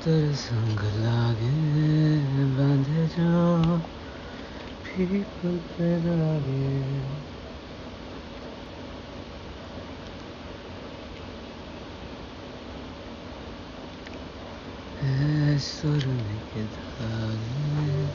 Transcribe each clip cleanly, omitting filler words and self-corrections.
तेरे संग लागे बांधे जो पीपल पे लागे सुरने के धागे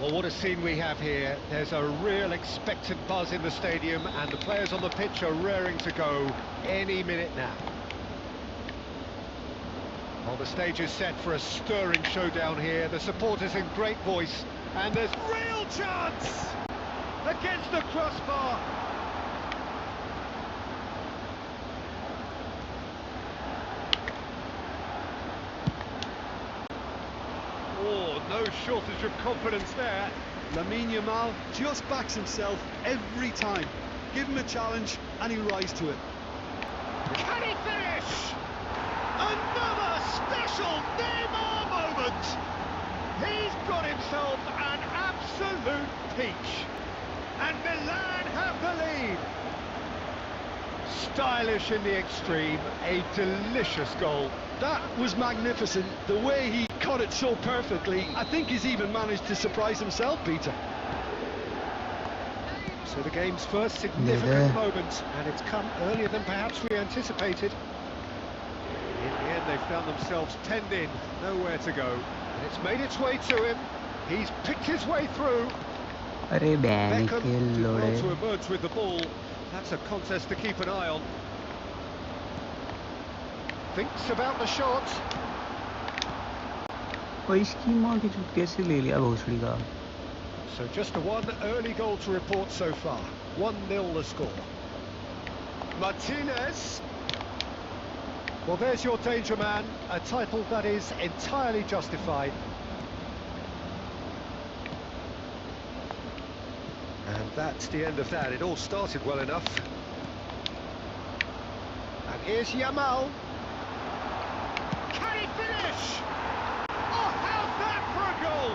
Well, what a scene we have here. There's a real expectant buzz in the stadium and the players on the pitch are raring to go any minute now. Well, the stage is set for a stirring showdown here. The supporters in great voice and there's real chance against the crossbar. Oh, no shortage of confidence there. Lamine Yamal just backs himself every time. Give him a challenge and he'll rise to it. Can he finish? Another special Neymar moment. He's got himself an absolute peach. And Milan have the lead. Stylish in the extreme, a delicious goal. That was magnificent. The way he caught it so perfectly. I think he's even managed to surprise himself, Peter. So the game's first significant moment, and it's come earlier than perhaps we anticipated. In the end, they found themselves penned in, nowhere to go. And it's made its way to him. He's picked his way through. Beckham did well to emerge with the ball. That's a contest to keep an eye on. Thinks about the shot. So just a one early goal to report so far. 1-0 the score. Martinez. Well, there's your danger man, a title that is entirely justified. And that's the end of that. It all started well enough. And here's Yamal. Can he finish? Oh, how's that for a goal?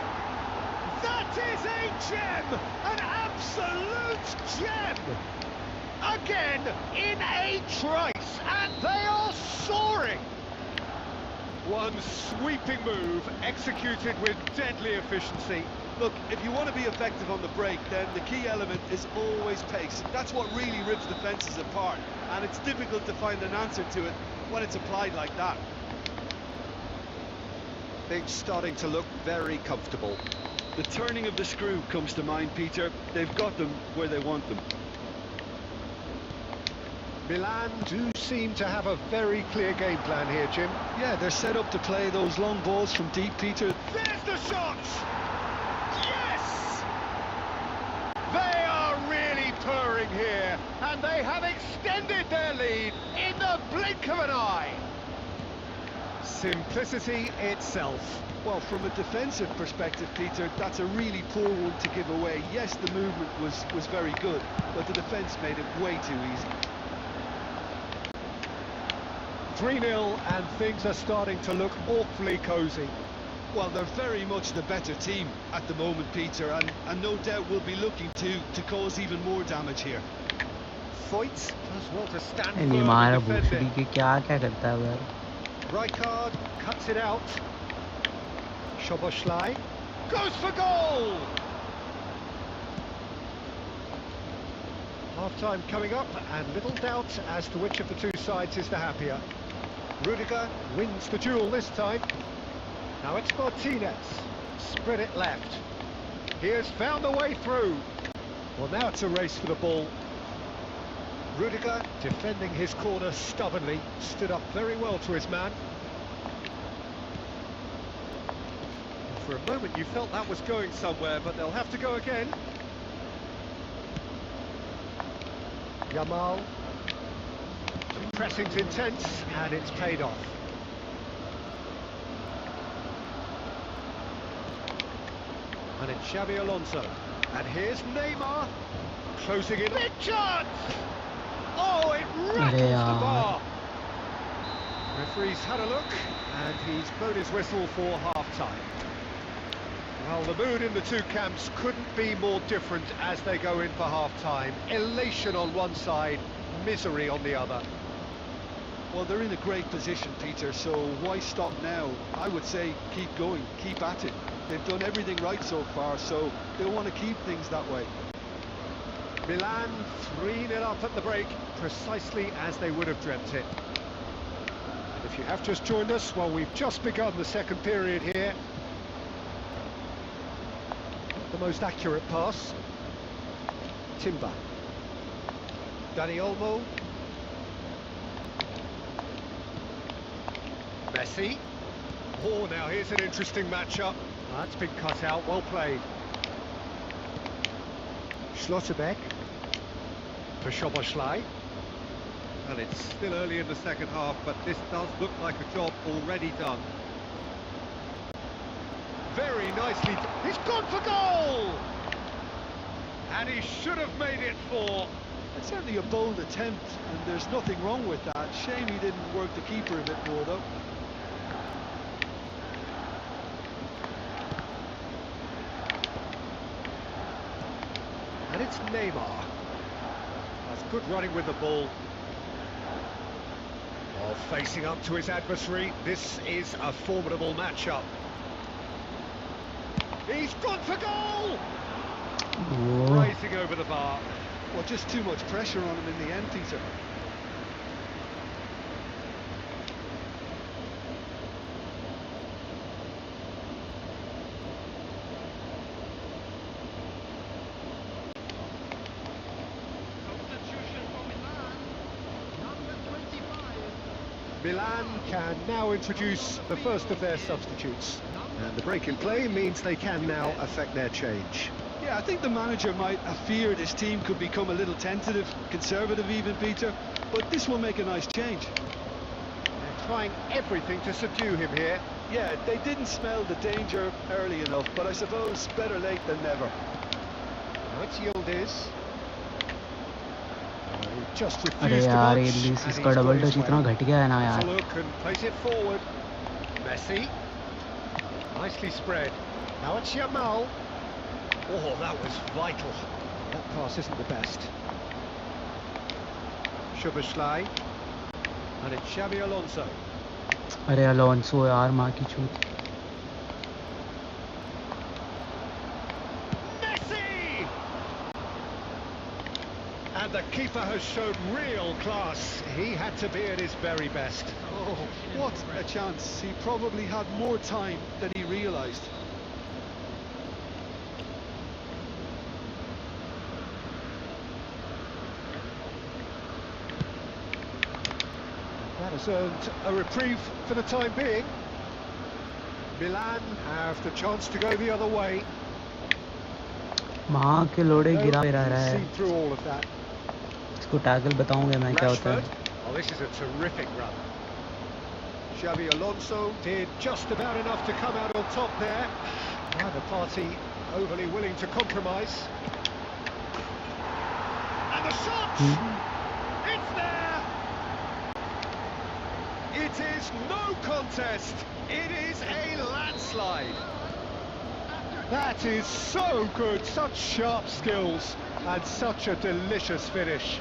That is a gem! An absolute gem! Again, in a trice, and they are soaring! One sweeping move, executed with deadly efficiency. Look, if you want to be effective on the break, then the key element is always pace. That's what really rips defences apart, and it's difficult to find an answer to it when it's applied like that. Things starting to look very comfortable. The turning of the screw comes to mind, Peter. They've got them where they want them. Milan do seem to have a very clear game plan here, Jim. Yeah, they're set up to play those long balls from deep, Peter. There's the shot! Yes! They are really purring here, and they have extended their lead in the blink of an eye. Simplicity itself. Well, from a defensive perspective, Peter, that's a really poor one to give away. Yes, the movement was very good, but the defence made it way too easy. 3-0, and things are starting to look awfully cosy. Well, they're very much the better team at the moment, Peter, and no doubt will be looking to cause even more damage here. Foyt does well to stand firm and defend it. Rijkaard cuts it out. Szoboszlai goes for goal! Half-time coming up, and little doubt as to which of the two sides is the happier. Rudiger wins the duel this time. Now it's Martinez. Spread it left. He has found a way through. Well, now it's a race for the ball. Rudiger, defending his corner stubbornly, stood up very well to his man. For a moment you felt that was going somewhere, but they'll have to go again. Yamal. Pressing's intense, and it's paid off. And it's Xabi Alonso. And here's Neymar. Closing in. Big chance! Oh, it rattles the bar. Referee's had a look, and he's blown his whistle for half-time. Well, the mood in the two camps couldn't be more different as they go in for half-time. Elation on one side, misery on the other. Well, they're in a great position, Peter, so why stop now? I would say keep going, keep at it. They've done everything right so far, so they'll want to keep things that way. Milan 3-0 up at the break, precisely as they would have dreamt it. And if you have just joined us, well, we've just begun the second period here. The most accurate pass. Timber. Dani Olmo. Messi. Oh, now here's an interesting matchup. That's been cut out, well played. Schlotterbeck. For Szoboszlai. And it's still early in the second half, but this does look like a job already done. Very nicely. He's gone for goal! And he should have made it four. It's certainly a bold attempt, and there's nothing wrong with that. Shame he didn't work the keeper a bit more, though. And it's Neymar. That's good running with the ball. Oh, facing up to his adversary. This is a formidable matchup. He's gone for goal! Oh. Rising over the bar. Well, just too much pressure on him in the end, Peter. Milan can now introduce the first of their substitutes. And the break in play means they can now affect their change. Yeah, I think the manager might have feared his team could become a little tentative, conservative even, Peter, but this will make a nice change. They're trying everything to subdue him here. Yeah, they didn't smell the danger early enough, but I suppose better late than never. Now it's Yildiz. Just अरे refused to यार budge, ये and this he's इसका got double his touch way. इतना घटिया है ना Has a यार. look and plays it forward. Messi. Nicely spread. Now it's Yamal. Oh, that was vital. That pass isn't the best. Szoboszlai. And it's Xabi Alonso. अरे Alonso यार माँ की चूत. Messi! And the keeper has shown real class. He had to be at his very best. Oh, what a chance. He probably had more time than he realised. That has earned a reprieve for the time being. Milan have the chance to go the other way. माँ के लोड़े गिरा रहा है. See through all of that. इसको tackle बताऊंगा मैं क्या होता है. Oh, this is a terrific run. Xabi Alonso did just about enough to come out on top there. Neither party overly willing to compromise. And the shot! It's there! It is no contest. It is a landslide. That is so good. Such sharp skills and such a delicious finish.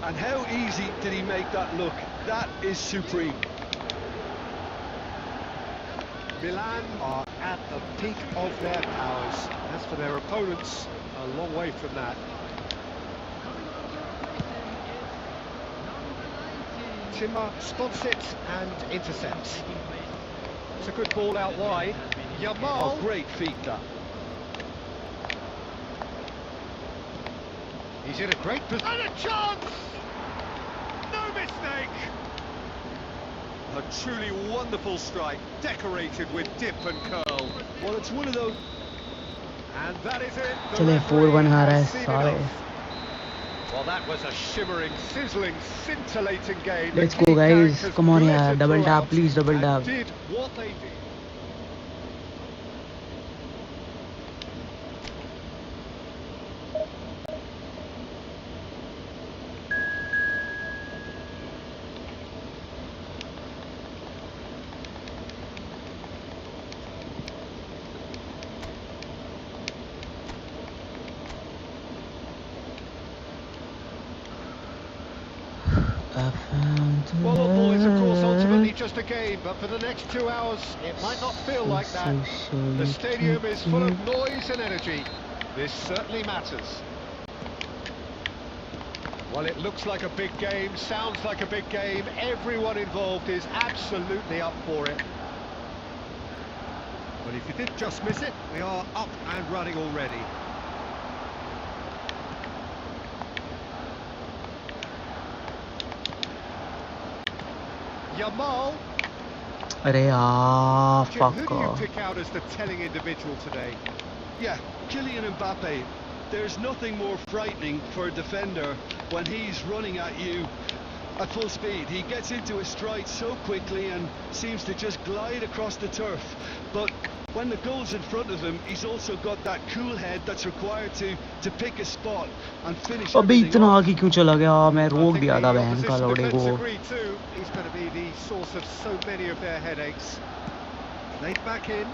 And how easy did he make that look? That is supreme. Milan are at the peak of their powers. As for their opponents, a long way from that. Timber spots it and intercepts. It's a good ball out wide. Yamal. Oh, great feat that. He's in a great position. And a chance! No mistake! A truly wonderful strike, decorated with dip and curl. Well, it's one of those. And that is it. The चले referee 4-1 हारा है has seen सारे. enough. Well, that was a shimmering, sizzling, scintillating game. Let's The go, King guys. characters Come on, yeah. glittered Double throughout tap, please. Double and tap. did what they did. Well, look, boys, of course, ultimately just a game, but for the next 2 hours, it might not feel like that. The stadium is full of noise and energy. This certainly matters. Well, it looks like a big game, sounds like a big game. Everyone involved is absolutely up for it. But if you did just miss it, we are up and running already. Yamal. अरे यार Jim, fuck who do you off. pick out as the telling individual today? Yeah, Kylian Mbappe. There's nothing more frightening for a defender when he's running at you at full speed. He gets into his stride so quickly and seems to just glide across the turf. But when the goal's in front of him, he's also got that cool head that's required to pick a spot and finish अबे everything इतना off. आगे क्यों चला गया? मैं I रोक think दिया the था बहन का opposition लौड़े defence को. agree too. He's going to be the source of so many of their headaches. Laid back in,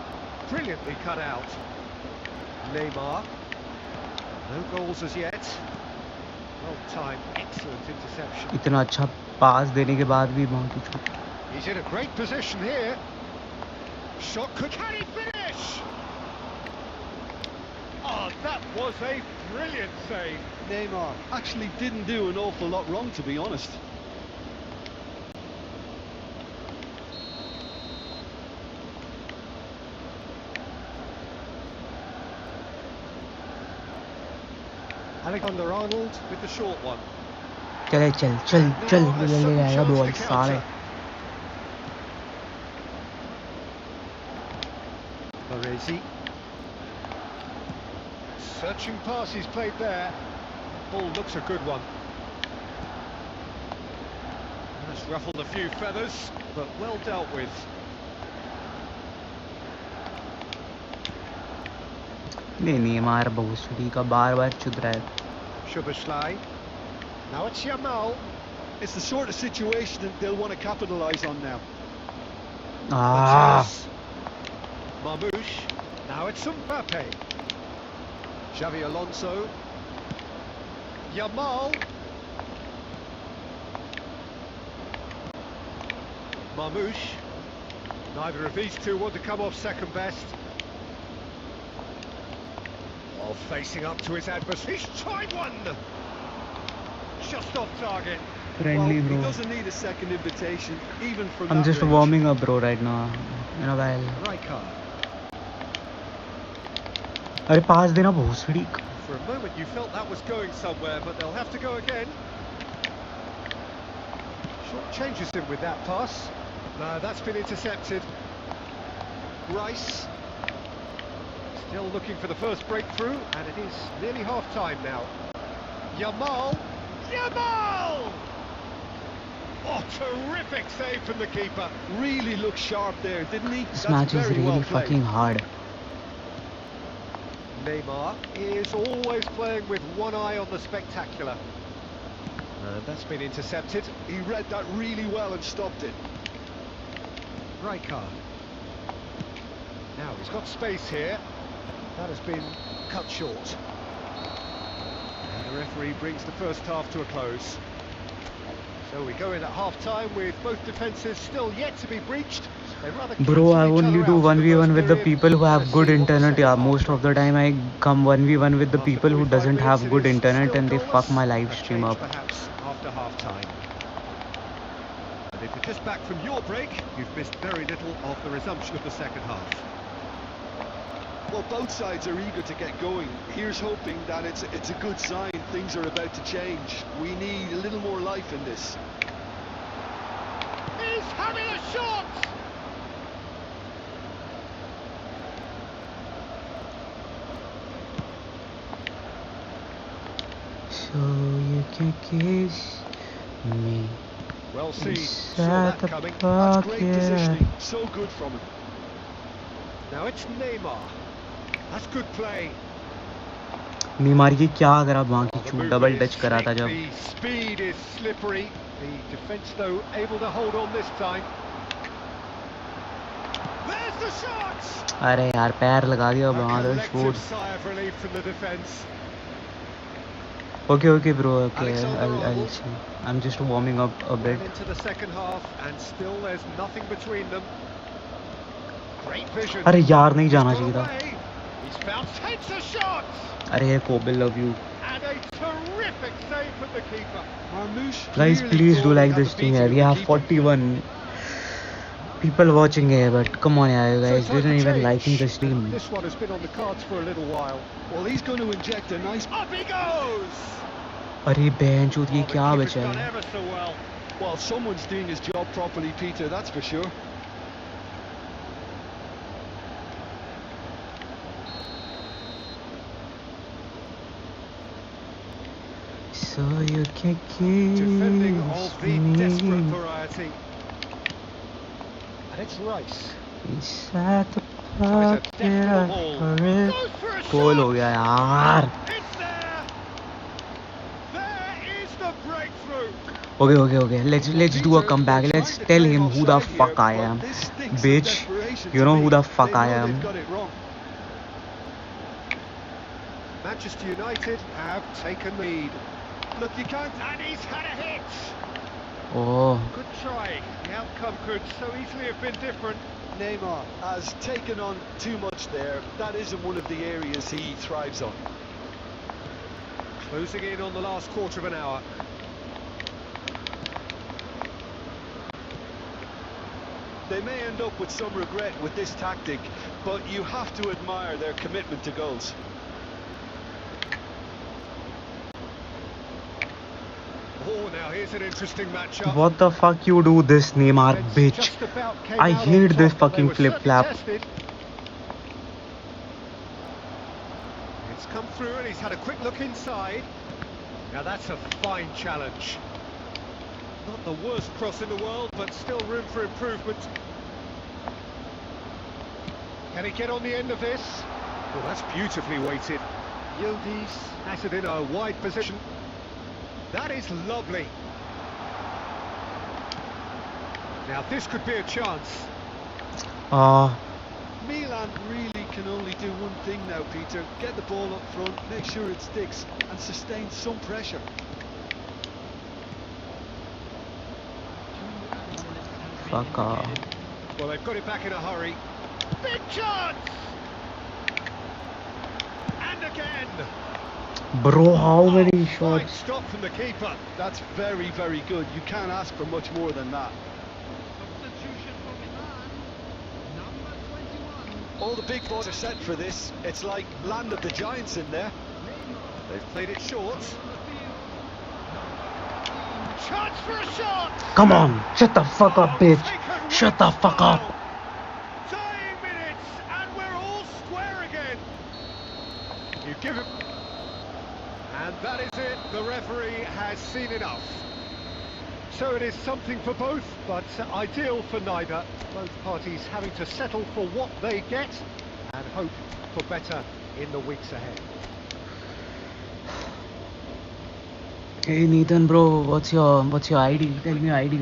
brilliantly cut out. Neymar. No goals as yet. Well timed, excellent interception. इतना अच्छा पास देने के बाद भी बहुत ही छूट. He's in a great position here. Shot could... Can he finish? Oh, that was a brilliant save. Neymar actually didn't do an awful lot wrong, to be honest. Alexander-Arnold with the short one. चले चल चल चल Now a ले sudden जाएगा chance ball to साले. counter. Baresi. Searching pass he's played there. Ball looks a good one. That's ruffled a few feathers, but well dealt with. नहीं मार भोसड़ी का बार चुद रहा है. Szoboszlai. Now it's Yamal. It's the sort of situation that they'll want to capitalise on now. Ah. Marmoush. Now it's Mbappe. Xavi Alonso. Yamal. Marmoush. Neither of these two want to come off second best. Oh, facing up to his adversary. He's tried one! Just off target. Friendly, Well, he bro. doesn't need a second invitation, even from I'm that just range. warming up, bro, right now. In a while. Rijkaard. अरे पास देना भोसड़ी. For a moment you felt that was going somewhere, but they'll have to go again. Short changes him with that pass. No, that's been intercepted. Rice. Still looking for the first breakthrough, and it is nearly half-time now. Yamal. Yamal! Oh, terrific save from the keeper. Really looked sharp there, didn't he? This That's match is very really well played. fucking hard. Neymar is always playing with one eye on the spectacular. And that's been intercepted. He read that really well and stopped it. Rijkaard. Now he's got space here. That has been cut short. And the referee brings the first half to a close. So we go in at half-time with both defences still yet to be breached. They rather Bro, I cancel each only other do out for the 1v1 first with the period. people who have Let's good see what the internet. second Yeah, half most of the time I come 1v1 with the After people who 45 doesn't have minutes, good it is internet still and they goalless. fuck my A live stream change up. perhaps after half-time. And if you're just back from your break, you've missed very little of the resumption of the second half. Well, both sides are eager to get going. Here's hoping that it's a good sign. Things are about to change. We need a little more life in this. He He's having a shot. So you can kiss me. Well seen. Saw Inside that the coming. That's great pocket. positioning. So good from him. Now it's Neymar. That's good play. नीमार की क्या करा वहाँ की The चूट movement double is touch करा था slick, जब the speed is slippery. The defence though able to hold on this time. There's the shot. अरे यार पैर लगा दिया A वहाँ तो collective shoot sigh of relief from the defence. okay bro okay Alexander I'll Arnold. see. I'm just warming up a bit. Well into the second half and still there's nothing between them. Great vision. अरे यार नहीं जाना He's चाहिए got था away. He's found, takes a shot. अरे कोबिल love you And a terrific save from the keeper. Marmoush guys clearly please do thought he like had this the thing beating here of we the have keeper. 41 people watching here but come on yeah you So guys time for didn't even change. liking the stream. This one has been on the cards for a little while. Well, he's going to inject a nice... Up he goes. अरे बेंचोद ये Oh, the क्या keeper's बचा done है ever so well. Well, someone's doing his job properly, Peter, that's for sure. so you can Defending of kiss the desperate me variety. And it's Rice. inside the Tries a pocket deft of ball. your Goes for a गोल हो shot. गया यार It's there. There is the breakthrough. okay let's do a comeback let's tell him who the fuck I am bitch you know who the fuck I am Manchester United have taken the lead. Look, you can't. And he's had a hit. oh Good try. The outcome could so easily have been different. Neymar has taken on too much there. That isn't one of the areas he thrives on. Closing in on the last quarter of an hour. They may end up with some regret with this tactic, but you have to admire their commitment to goals. Oh, now here's an interesting matchup. what the fuck you do this Neymar bitch Just about came I out on hate this top, but fucking they were flip flap certainly tested. It's come through and he's had a quick look inside. Now that's a fine challenge. Not the worst cross in the world, but still room for improvement. Can he get on the end of this? Well, that's beautifully weighted. Yildiz has it in a wide position. That is lovely. Now this could be a chance. Milan really can only do one thing now, Peter. Get the ball up front, make sure it sticks, and sustain some pressure. fuck off Well, they've got it back in a hurry. Big chance! And again! bro how many Fine shots stop from the keeper. That's very, very good. You can't ask for much more than that. Substitution for Milan, number 21. All the big boys are set for this. It's like Land of the Giants in there. They've played it short. Chance for a shot! come on shut the fuck up bitch Taken shut the with fuck up style. Dying minutes, and we're all square again. You give him... And that is it. The referee has seen enough. So it is something for both, but ideal for neither. Both parties having to settle for what they get and hope for better in the weeks ahead. hey Nathan bro what's your ID tell me your ID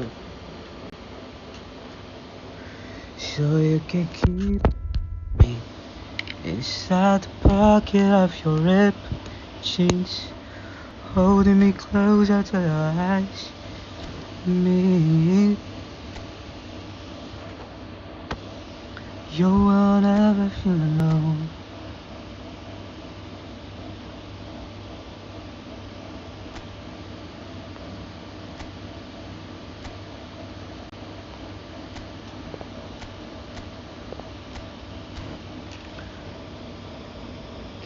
so you can keep me inside the pocket of your rib jeans holding me closer to your eyes me you will never feel alone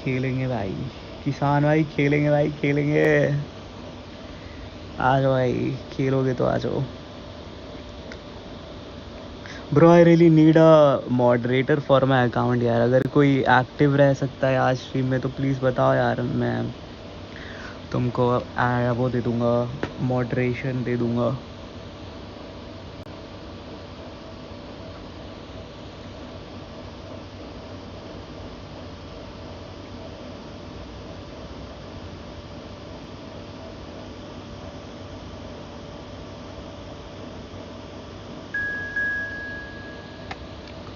खेलेंगे भाई किसान भाई खेलेंगे भाई खेलेंगे आ जाओ भाई खेलोगे तो आ जाओ bro I really need a moderator for my account यार. अगर कोई एक्टिव रह सकता है आज स्ट्रीम में तो प्लीज़ बताओ यार. मैं तुमको वो दे दूंगा, मॉडरेशन दे दूंगा.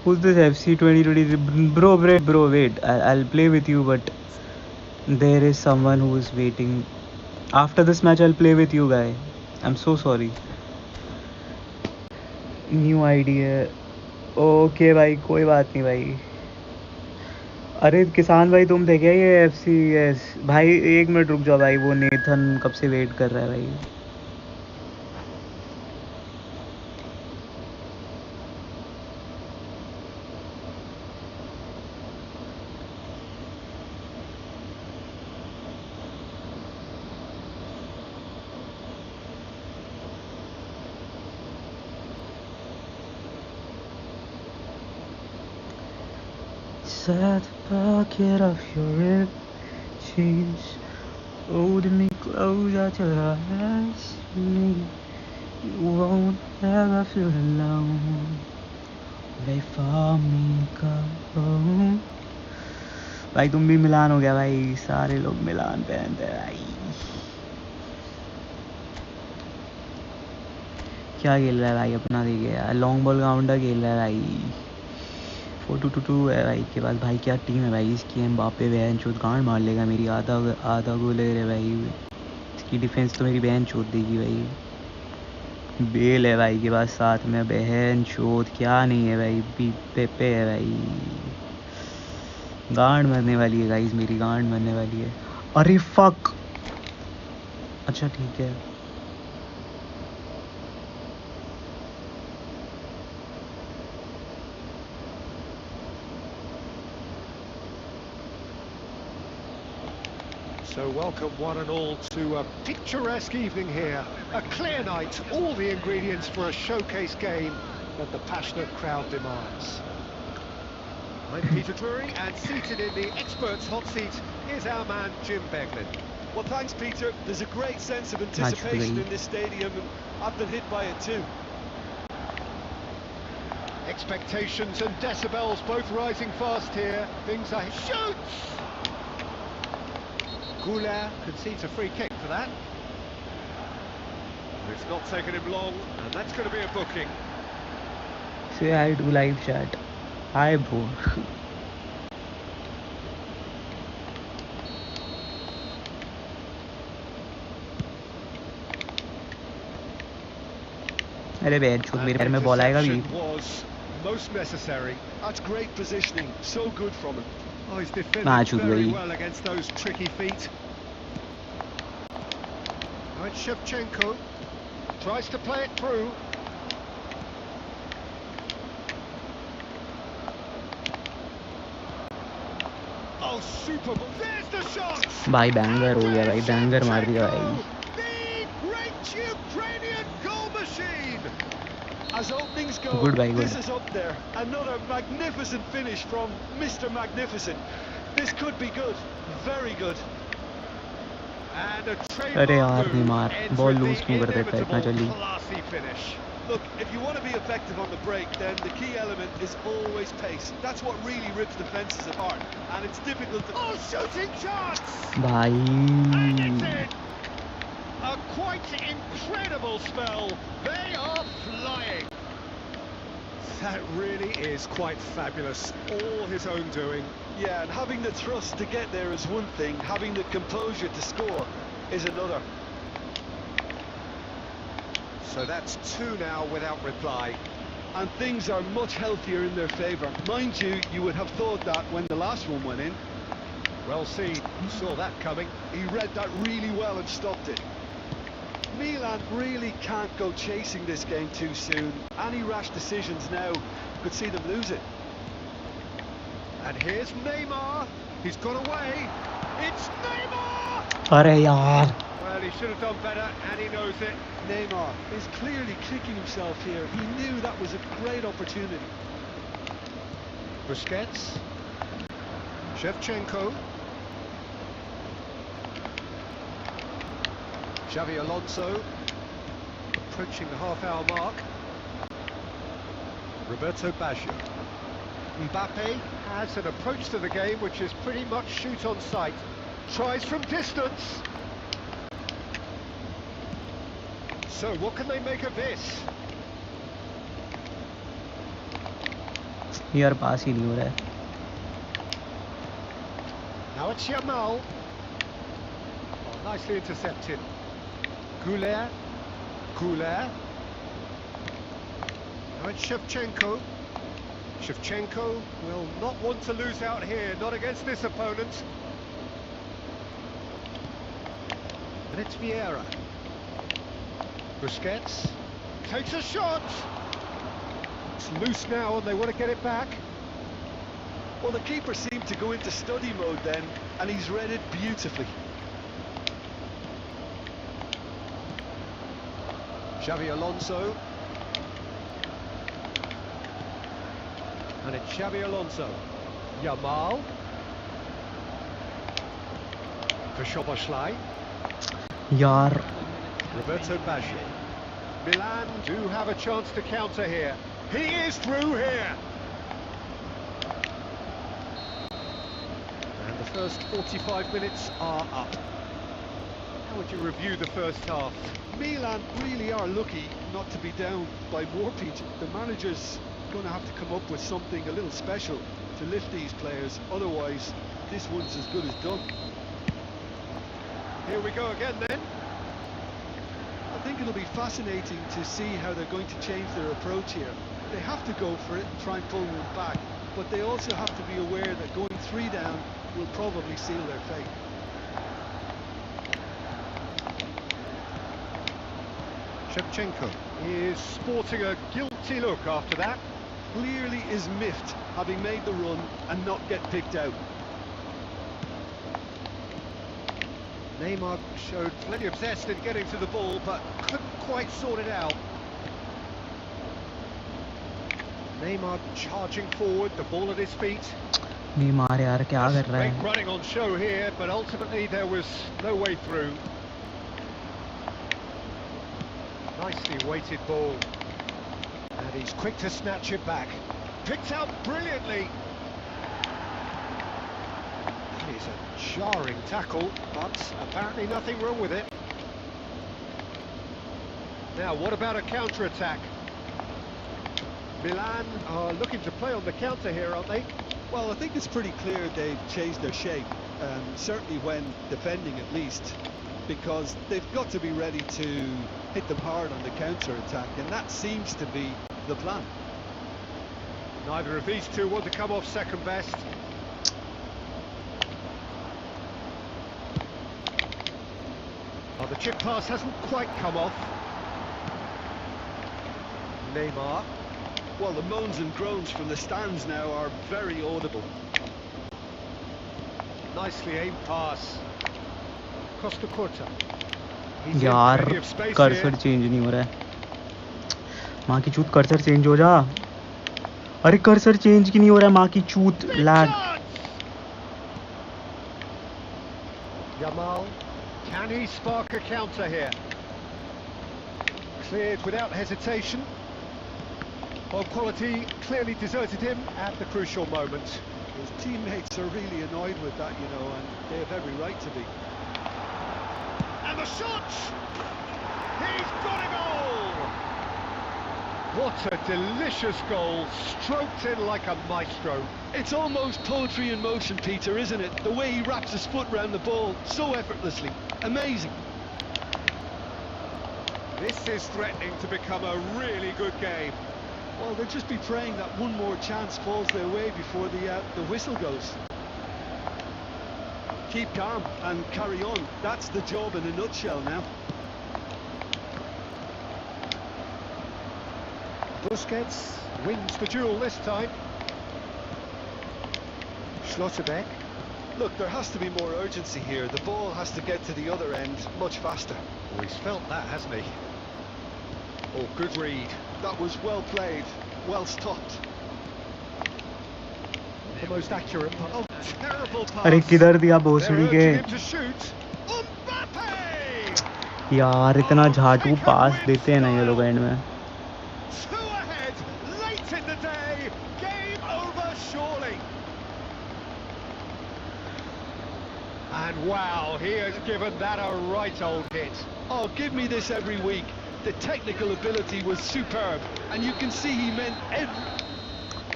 Who's this FC 2020? Bro, wait. I'll play with you, but there is someone who is waiting. After this match, I'll play with you, guy. I'm so sorry. New idea. Okay भाई, कोई बात नहीं भाई. अरे किसान भाई, तुम थे क्या ये FCS भाई? 1 मिनट रुक जाओ भाई, वो नेथन कब से वेट कर रहा है भाई. Set the bucket of your rib cheese, holding me closer till I ask me. You won't ever feel alone. Wait for me, come. भाई तुम भी मिलान हो गया भाई. सारे लोग मिलान पहनते हैं भाई. क्या खेल रहा है भाई? अपना देखिए यार, लॉन्ग बॉल काउंटर खेल रहा है भाई. 4-2-2 है भाई के पास. भाई क्या टीम है भाई इसकी. एम्बापे बहन चोद गांड मार लेगा मेरी. आधा गोल है भाई. इसकी डिफेंस तो मेरी बहन चोद देगी भाई. बेल है भाई के पास साथ में. बहन चोद क्या नहीं है भाई. पेपे है भाई. गांड मरने वाली है गाइस, मेरी गांड मरने वाली है. अरे फक. अच्छा ठीक है. So welcome one and all to a picturesque evening here. A clear night, all the ingredients for a showcase game that the passionate crowd demands. I'm Peter Drury, and seated in the experts' hot seat is our man Jim Beglin. Well, thanks, Peter. There's a great sense of anticipation in this stadium, and I've been hit by it too. Expectations and decibels both rising fast here. Things are... Shoots! Goulart concedes a free kick for that. It's not taken him long, and that's going to be a booking. Say hi to live chat. Hi bro. अरे बहन चोद, मेरे पैर में ball आएगा भी. Was most necessary. That's great positioning. So good from him. Oh, he's defended चूक very गई. well against those tricky feet. Right, Shevchenko tries to play it through. Oh, super! There's the shot. भाई banger हो गया भाई. Banger मार दिया भाई. The great Ukrainian goal machine. As openings go, Good, bhai, this good. is up there. Another magnificent finish from Mr. Magnificent. This could be good, very good. And a अरे यार trademark Neymar move ball entered loose क्यों the कर देता है इतना inevitable जल्दी. classy finish. Look, if you want to be effective on the break, then the key element is always pace. That's what really rips defences apart, and it's difficult to... Oh, shooting chance! भाई And it's in. A quite incredible spell. They are flying. That really is quite fabulous. All his own doing. Yeah, and having the thrust to get there is one thing, having the composure to score is another. So that's 2 now without reply. And things are much healthier in their favour. Mind you, you would have thought that when the last one went in. Well seen. Saw that coming. He read that really well and stopped it. Milan really can't go chasing this game too soon. Any rash decisions now could see them lose it. And here's Neymar. He's got away. It's Neymar! अरे यार. Well, he should have done better, and he knows it. Neymar is clearly kicking himself here. He knew that was a great opportunity. Busquets. Shevchenko. Xavi Alonso. Approaching the half-hour mark. Roberto Baggio. Mbappe has an approach to the game which is pretty much shoot on sight. Tries from distance. So what can they make of this? यार पास ही नहीं हो रहा है. Now it's Yamal. Oh, nicely intercepted. Goulet. Now it's Shevchenko. Shevchenko will not want to lose out here, not against this opponent. And it's Vieira. Busquets takes a shot. It's loose now and they want to get it back. Well, the keeper seemed to go into study mode then, and he's read it beautifully. Xavi Alonso. And it's Xavi Alonso. Yamal. For Szoboszlai. यार Roberto Baggio. Milan do have a chance to counter here. He is through here. And the first 45 minutes are up. How would you review the first half? Milan really are lucky not to be down by more, Peter. The manager's going to have to come up with something a little special to lift these players. Otherwise, this one's as good as done. Here we go again then. I think it'll be fascinating to see how they're going to change their approach here. They have to go for it and try and pull one back, but they also have to be aware that going 3 down will probably seal their fate. Shevchenko is sporting a guilty look after that. Clearly is miffed having made the run and not get picked out. Neymar showed plenty of zest in getting to the ball, but couldn't quite sort it out. Neymar charging forward, the ball at his feet. Neymar यार क्या कर रहा Great है. running on show here, but ultimately there was no way through. Nicely weighted ball. And he's quick to snatch it back. Picked out brilliantly. That is a jarring tackle, but apparently nothing wrong with it. Now, what about a counter-attack? Milan are looking to play on the counter here, aren't they? Well, I think it's pretty clear they've changed their shape, certainly when defending at least, because they've got to be ready to hit them hard on the counter-attack, and that seems to be the plan. Neither of these two want to come off second best. Oh, the chip pass hasn't quite come off. Neymar. Well, the moans and groans from the stands now are very audible. Nicely aimed pass. Costa Curta. यार cursor change नहीं हो रहा है. माँ की चूत cursor change हो जा. अरे कर्सर चेंज की नहीं हो रहा है माँ की चूत. Lag. Yamal, can he spark a counter here? Cleared without hesitation. Ball quality clearly deserted him at the crucial moment. His teammates are really annoyed with that, you know, and they have every right to be. And the shot! He's got a goal! What a delicious goal, stroked in like a maestro. It's almost poetry in motion, Peter, isn't it? The way he wraps his foot round the ball so effortlessly. Amazing. This is threatening to become a really good game. Well, they'll just be praying that one more chance falls their way before the whistle goes. Keep calm and carry on. That's the job in a nutshell now. Busquets wins the duel this time. Schlotterbeck. Look, there has to be more urgency here. The ball has to get to the other end much faster. Well, he's felt that, hasn't he? Oh, good read. That was well played, well stopped. The most accurate pass. Oh, terrible pass. अरे किधर दिया They're भोसड़ी के urging him to shoot. Mbappe! यार इतना झाटू पास देते हैं ना ये लोग एंड में Two ahead, late in the day. Game over, surely. And wow, he has given that a right old hit. Oh, give me this every week. The technical ability was superb, and you can see he meant every...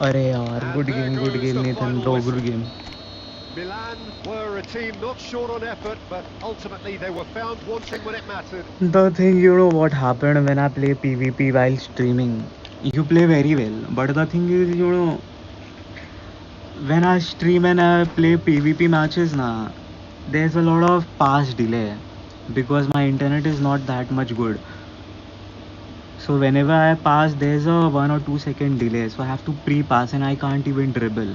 अरे यार good game Nathan bro good game Milan were a team not short on effort, but ultimately they were found wanting when it mattered. The thing, you know what happened when I play PvP while streaming, you play very well, but the thing is, you know, when I stream and I play PvP matches na, there's a lot of pass delay because my internet is not that much good. So whenever I pass, there's a 1 or 2 second delay, so I have to pre-pass and I can't even dribble.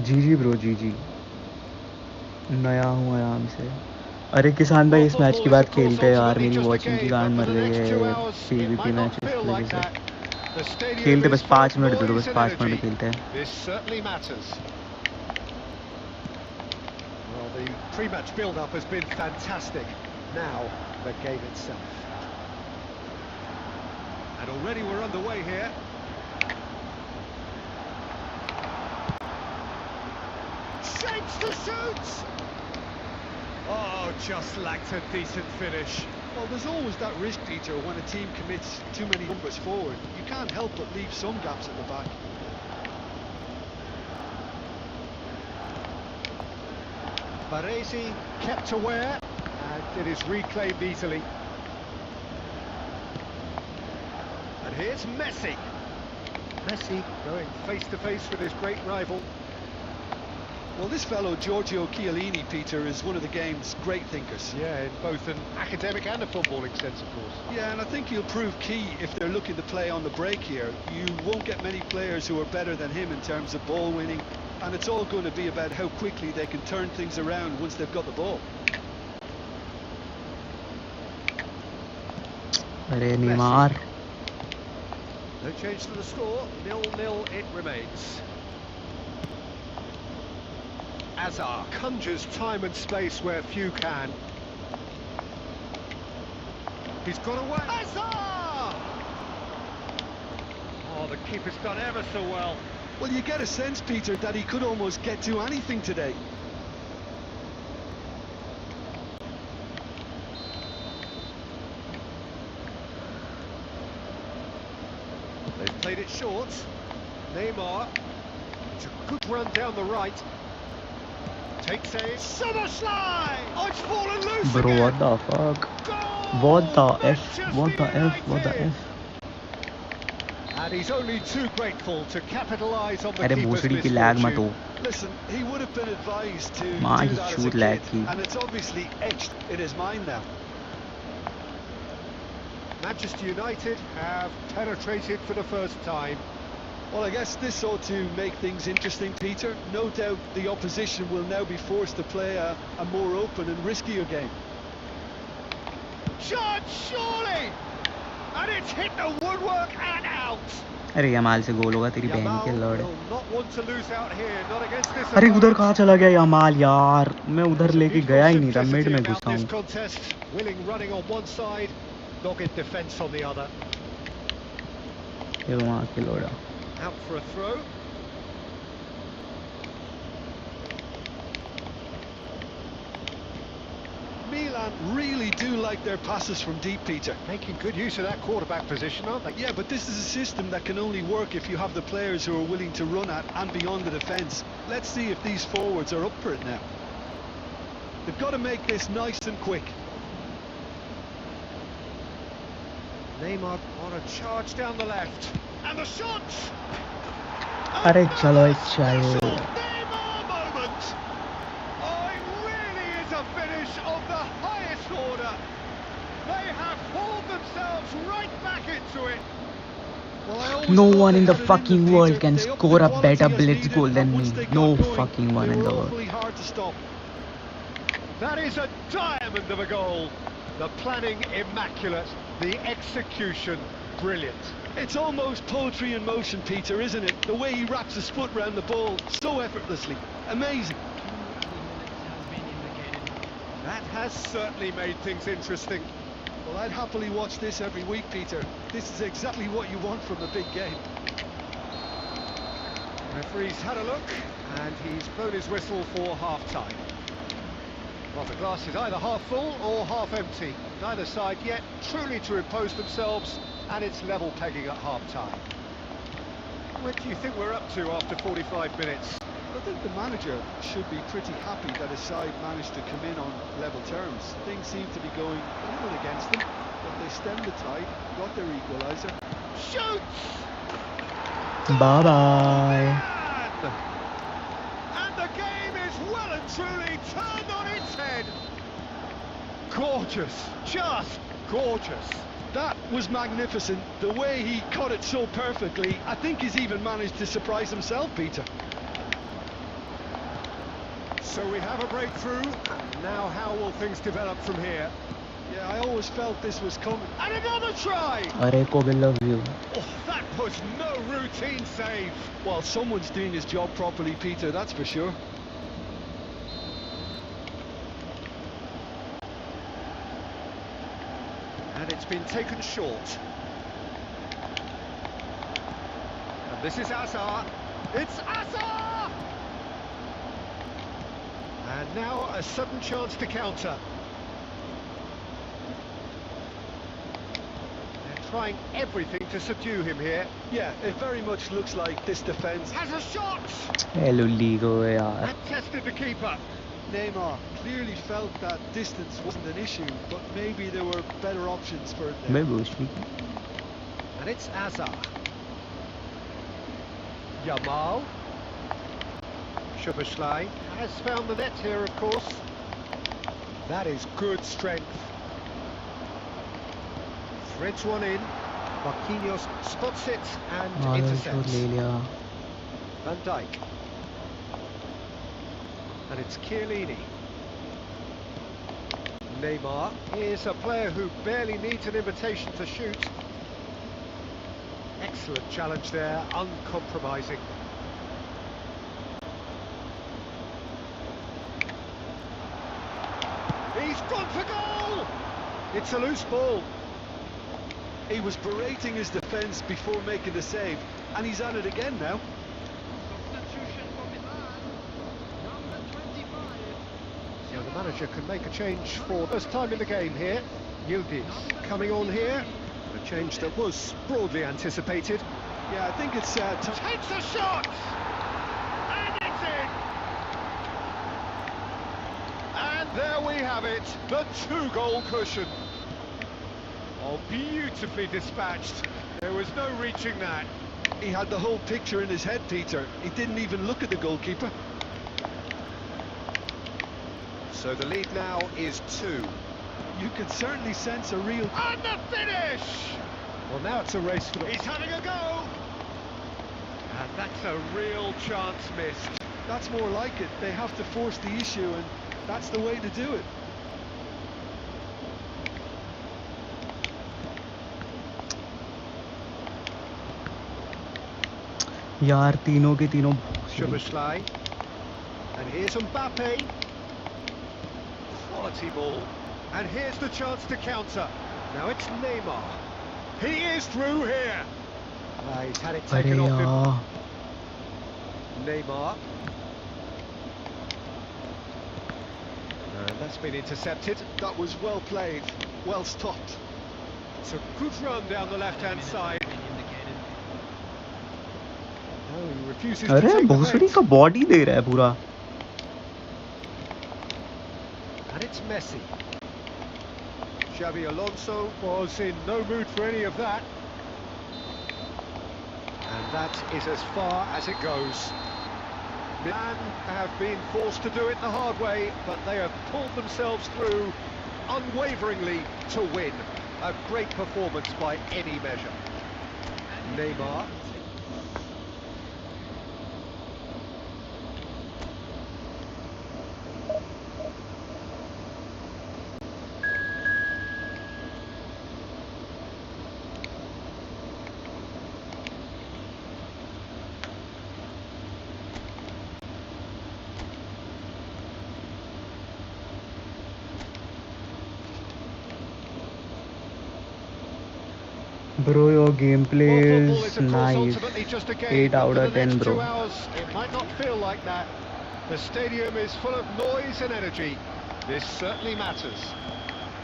जी bro जी नया हूँ आराम से अरे किसान भाई इस मैच के बाद खेलते हैं यार मेरी वॉचिंग की गांड मर गई है पीवीपी मैच इस वजह से खेलते बस 5 मिनट दे दो बस 5 मिनट में खेलते हैं This certainly matters. Well, the pre-match build-up has been fantastic. Now, the game itself. And already we're underway here. Shapes to shoot! Oh, just lacked a decent finish. Well, there's always that risk, Peter, when a team commits too many numbers forward. You can't help but leave some gaps at the back. Baresi kept aware, and it is reclaimed easily. And here's Messi. Messi going face-to-face with his great rival. Well, this fellow, Giorgio Chiellini, Peter, is one of the game's great thinkers. Yeah, in both an academic and a footballing sense, of course. Yeah, and I think he'll prove key if they're looking to play on the break here. You won't get many players who are better than him in terms of ball winning, and it's all going to be about how quickly they can turn things around once they've got the ball. अरे Neymar No change to the score, 0-0 it remains. Azar conjures time and space where few can. He's got away. Azar! Oh, the keeper's done ever so well. Well, you get a sense, Peter, that he could almost get to anything today. They've played it short. Neymar. It's a good run down the right. Takes a summer slide! Oh, it's fallen loose bro again. what the fuck Goal! what the That's f just what the f what the United. f And he's only too grateful to capitalise on the अरे keeper's भोसड़ी की lag मत हो misfortune. Listen, he would have been advised to माँ do की that as a shoot kid, lag की and it's obviously etched in his mind now. Manchester United have penetrated for the first time. Well, I guess this ought to make things interesting, Peter. No doubt the opposition will now be forced to play a more open and riskier game. Shot, surely! And it's hit the woodwork and out. अरे Yamal से गोल होगा तेरी बहन के Yamal लड़ will not want to lose out here, not against this अरे उधर opponent. कहाँ चला गया यमाल यार मैं उधर लेके Beautiful गया ही नहीं था simplicity मिड में about घुसा this हूँ contest. Willing running on one side, dogged defence on the other. ये वहाँ के लोड़ा Out for a throw. Milan really do like their passes from deep, Peter. Making good use of that quarterback position, aren't they? Yeah, but this is a system that can only work if you have the players who are willing to run at and beyond the defence. Let's see if these forwards are up for it now. They've got to make this nice and quick. Neymar on a charge down the left. And the shot! अरे चलो Special चलो Neymar moment! Oh, it really is a finish of the highest order. They have pulled themselves right back into it. Well, I always No thought one they in the had it in fucking them, world Peter. can They upped score the a quality better as blitz needed, goal and than once me. they got No going, fucking one they in were the world. awfully hard to stop. That is a diamond of a goal. The planning immaculate, the execution brilliant. It's almost poetry in motion, Peter, isn't it? The way he wraps his foot round the ball so effortlessly. Amazing. That has certainly made things interesting. Well, I'd happily watch this every week, Peter. This is exactly what you want from a big game. Referee's had a look, and he's blown his whistle for half-time. Well, the glass is either half full or half empty. Neither side yet truly to impose themselves, and it's level pegging at half-time. What do you think we're up to after 45 minutes? I think the manager should be pretty happy that his side managed to come in on level terms. Things seem to be going a little against them, but they stemmed the tide, got their equaliser. Shoots! Bye-bye. And the game is well and truly turned on its head. Gorgeous, just gorgeous. That was magnificent. The way he caught it so perfectly, I think he's even managed to surprise himself, Peter. So we have a breakthrough, and now how will things develop from here? Yeah, I always felt this was coming. And another try! अरे Kobe love you. Oh, that was no routine save. Well, someone's doing his job properly, Peter, that's for sure. And it's been taken short. And this is Azar. It's Azar! And now a sudden chance to counter. They're trying everything to subdue him here. Yeah, it very much looks like this defence. Has a shot! Hello Ligo यार. And tested the keeper. Neymar clearly felt that distance wasn't an issue, but maybe there were better options for it there. मैं बोझी. And it's Azar. Yamal. Szoboszlai has found the net here, of course. That is good strength. Threads one in. Marquinhos spots it and shot intercepts. ले लिया. Van Dijk. And it's Chiellini. Neymar is a player who barely needs an invitation to shoot. Excellent challenge there, uncompromising. He's gone for goal! It's a loose ball. He was berating his defence before making the save, and he's at it again now. Substitution for Milan, number 25. So the manager can make a change for first time in the game here. Yildiz coming on here. A change that was broadly anticipated. Yeah, I think it's Takes a shot! And it's in! And there we have it, the two-goal cushion. Oh, beautifully dispatched. There was no reaching that. he had the whole picture in his head, Peter. He didn't even look at the goalkeeper. So the lead now is 2. You could certainly sense a real... And the finish! Well, now it's a race for the... He's having a go! And that's a real chance missed. That's more like it. They have to force the issue, and that's the way to do it. यार तीनों के तीनों Szoboszlai. And here's Mbappe. Quality ball. And here's the chance to counter. Now it's Neymar. He is through here. He's had it अरे taken off him. यार Neymar. And that's been intercepted. That was well played, well stopped. It's a good run down the left-hand side. No, he refuses to अरे take the भोसड़ी hit. का body दे रहा है पूरा. And it's Messi. Xabi Alonso was in no mood for any of that. And that is as far as it goes. Milan have been forced to do it the hard way, but they have pulled themselves through unwaveringly to win. A great performance by any measure. Neymar. Bro, your gameplay Well, football is is, of course, nice. ultimately just a game, 8 but out for of the 10, next 2 bro. hours, it might not feel like that. The stadium is full of noise and energy. This certainly matters.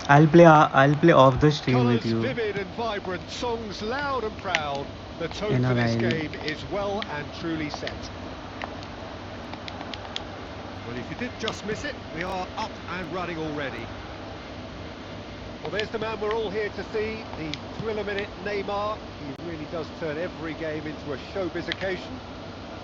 I'll play off the stream with Colours you vivid and vibrant, songs loud and proud. The tone in a for this while. game is well and truly set. Well, if you did just miss it, we are up and running already. Well, there's the man we're all here to see, the thriller-minute Neymar. He really does turn every game into a showbiz occasion.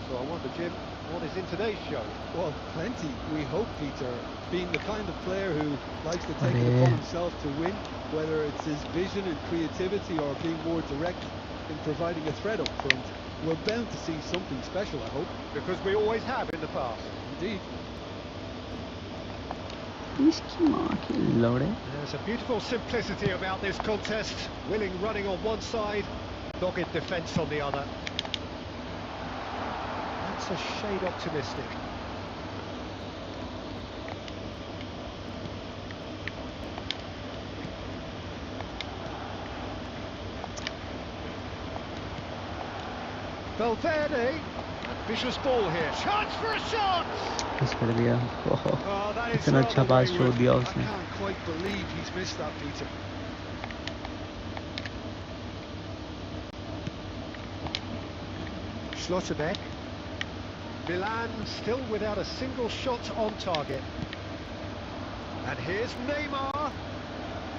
So I wonder, Jim, what is in today's show? Well, plenty, we hope, Peter. Being the kind of player who likes to take it Arey. upon himself to win, whether it's his vision and creativity or being more direct in providing a threat up front, we're bound to see something special, I hope. Because we always have in the past. Indeed. इसकी माँ की लौड़े. There's a beautiful simplicity about this contest. Willing running on one side, dogged defence on the other. That's a shade optimistic. Valverde, vicious ball here. Chance for a shot! Miss कर दिया. Oh, that is इतना अच्छा rather पास छोड़ wayward. दिया I उसने. can't quite believe he's missed that, Peter. Schlotterbeck. Milan still without a single shot on target. And here's Neymar.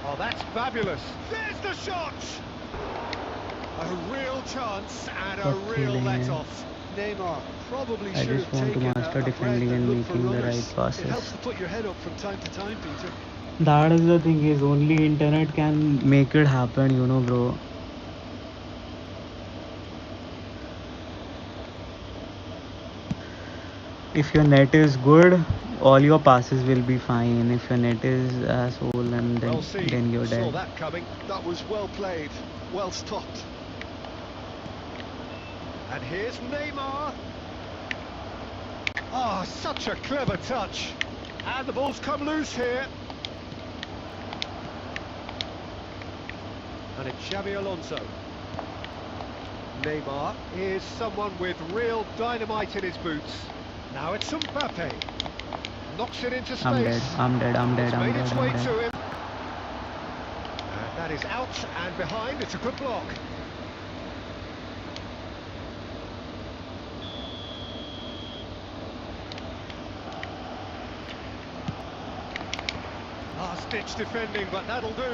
Oh, that's fabulous. There's the shot! A real chance and a Fuck real killing him. let-off. Neymar probably I should just have want to taken master a breath defending and look for making the runners. right passes. It helps to put your head up from time to time, Peter. That is the thing, is only internet can make it happen, you know, bro. If your net is good, all your passes will be fine. If your net is asshole, and Well seen. then you're Saw dead. that coming. That was well played, well stopped. And here's Neymar. Oh, such a clever touch. And the ball's come loose here. And it's Xabi Alonso. Neymar is someone with real dynamite in his boots. Now it's Mbappe. Knocks it into space. I'm dead. I'm dead. I'm dead. It's I'm made dead. its I'm way dead. to him. And that is out and behind. It's a good block. Last-ditch defending, but that'll do.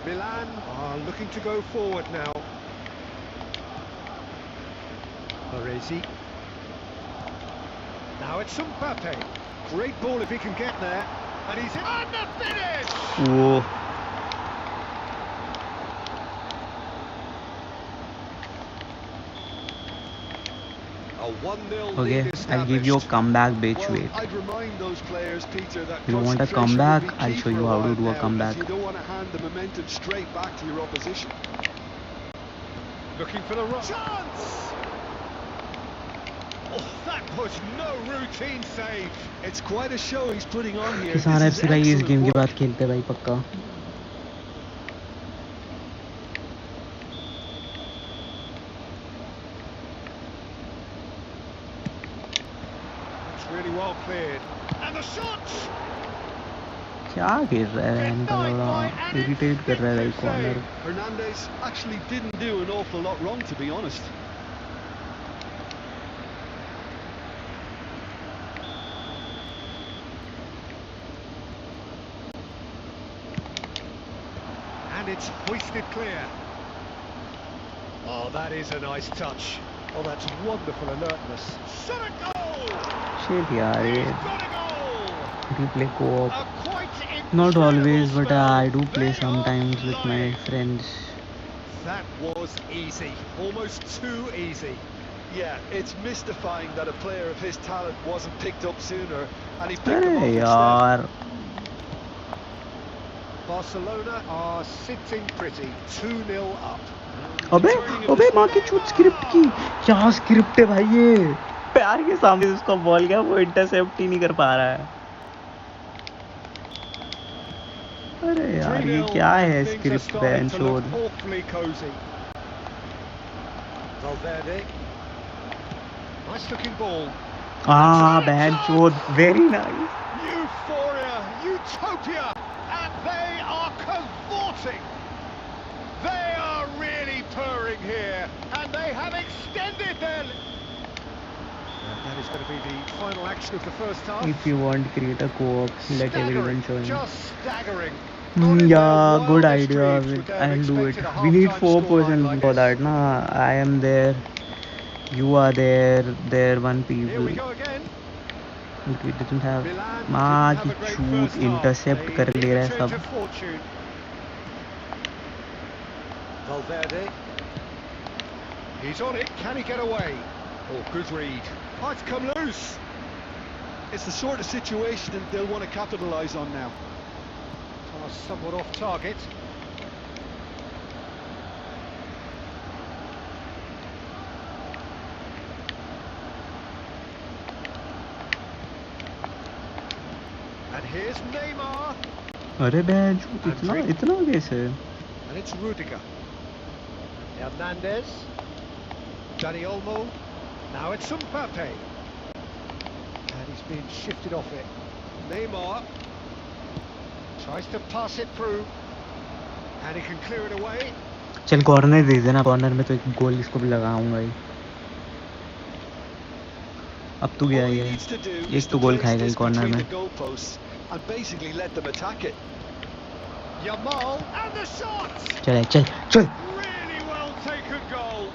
Milan are looking to go forward now. Baresi. Now it's Mbappe. Great ball if he can get there. And he's in. And the finish! Whoa. A 1-0 Okay, lead I'll give you a established. comeback, bitch. Well, Wait. I'd remind those players, Peter, that You want a concentration will comeback? be I'll key show for you a how to while do a now, comeback. because you don't want to hand the momentum straight back to your opposition. Looking for the right chance. Oh, that was no routine save. It's quite a show he's putting on here. किसान This is FC भाई इस excellent game के work. बाद खेलते भाई पक्का. It's really well cleared. And the shot. क्या गिर रहा है इनका थोड़ा इरिटेट कर रहा है भाई corner. Hernandez actually didn't do an awful lot wrong, to be honest. And it's hoisted clear. Oh, that is a nice touch. Oh, that's wonderful alertness. Shot a goal! Shit यार ये He's got a goal! we play co-op. A quite Not incredible always, but I do spell. play They sometimes are with my flying. friends. That was easy. Almost too easy. Yeah, it's mystifying that a player of his talent wasn't picked up sooner, and he picked him up अरे instead. यार Barcelona are sitting pretty. 2-0 up. अबे अबे माँ की चूत script की क्या script है भाई ये पैर के सामने उसका बॉल गया वो इंटरसेप्ट ही नहीं कर पा रहा है अरे यार ये 3-0, क्या है and things are script starting to look बैंचोद awfully cozy. Valverde. Nice looking ball. हाँ बैंचोद very nice Euphoria, utopia, and they are cavorting. They are really purring here, and they have extended their... And that is going to be the final action of the first half. if you want create a co-op let everyone Staggering, join just staggering. Not in their yeah good wildest idea dreams would they have I'll do it expected a we need half-time 4 scoreline person like for this. that na I am there you are there one Here people we go again. we didn't have Milan माँ didn't की have a great चूत first half. Intercept They कर need ले a रहा है change सब of fortune. Valverde. He's on it. Can he get away? Oh, good read. Oh, it's come loose. It's the sort of situation that they'll want to capitalise on now. Pass somewhat off target. And here's Neymar. अरे बैंचोद इतना कैसे And it's Rudiger. Hernandez. Dani Olmo. Now it's Mbappe. And he's been shifted off it. Neymar. Tries to pass it through. And he can clear it away. चल corner दे देना corner में तो एक गोल इसको भी लगाऊंगा ही अब तू गया All he ये needs to do एक is तो to गोल place खाएगा ही this कॉर्नर between में the goalposts and basically let them attack it. Yamal. And the shot! चल चल चल Really well taken goal.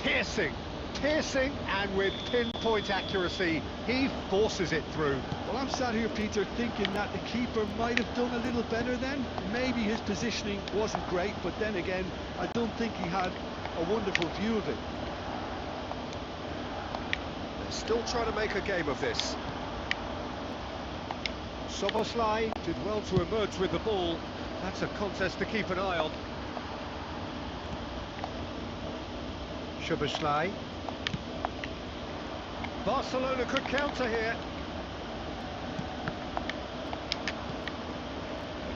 Piercing. Piercing and with pinpoint accuracy. He forces it through. Well, I'm sat here, Peter, thinking that the keeper might have done a little better then. Maybe his positioning wasn't great, but then again, I don't think he had a wonderful view of it. They're still trying to make a game of this. Soboslai did well to emerge with the ball. That's a contest to keep an eye on. Soboslai. Barcelona could counter here.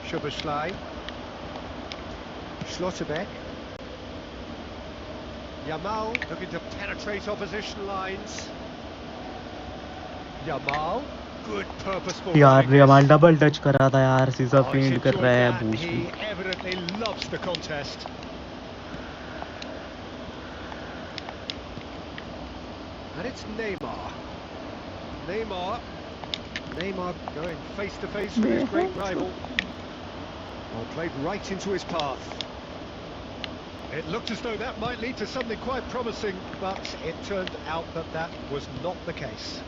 Soboslai. Schlotterbeck. Yamal looking to penetrate opposition lines. Yamal. Good purposeful यार running. Yamal double touch कर रहा था यार सीधा Oh, he's फेंट कर enjoyed रहा है that. Boost He evidently loves the contest. And it's Neymar. Neymar going face to face with his great rival. Well, played right into his path. It looked as though that might lead to something quite promising, but it turned out that that was not the case.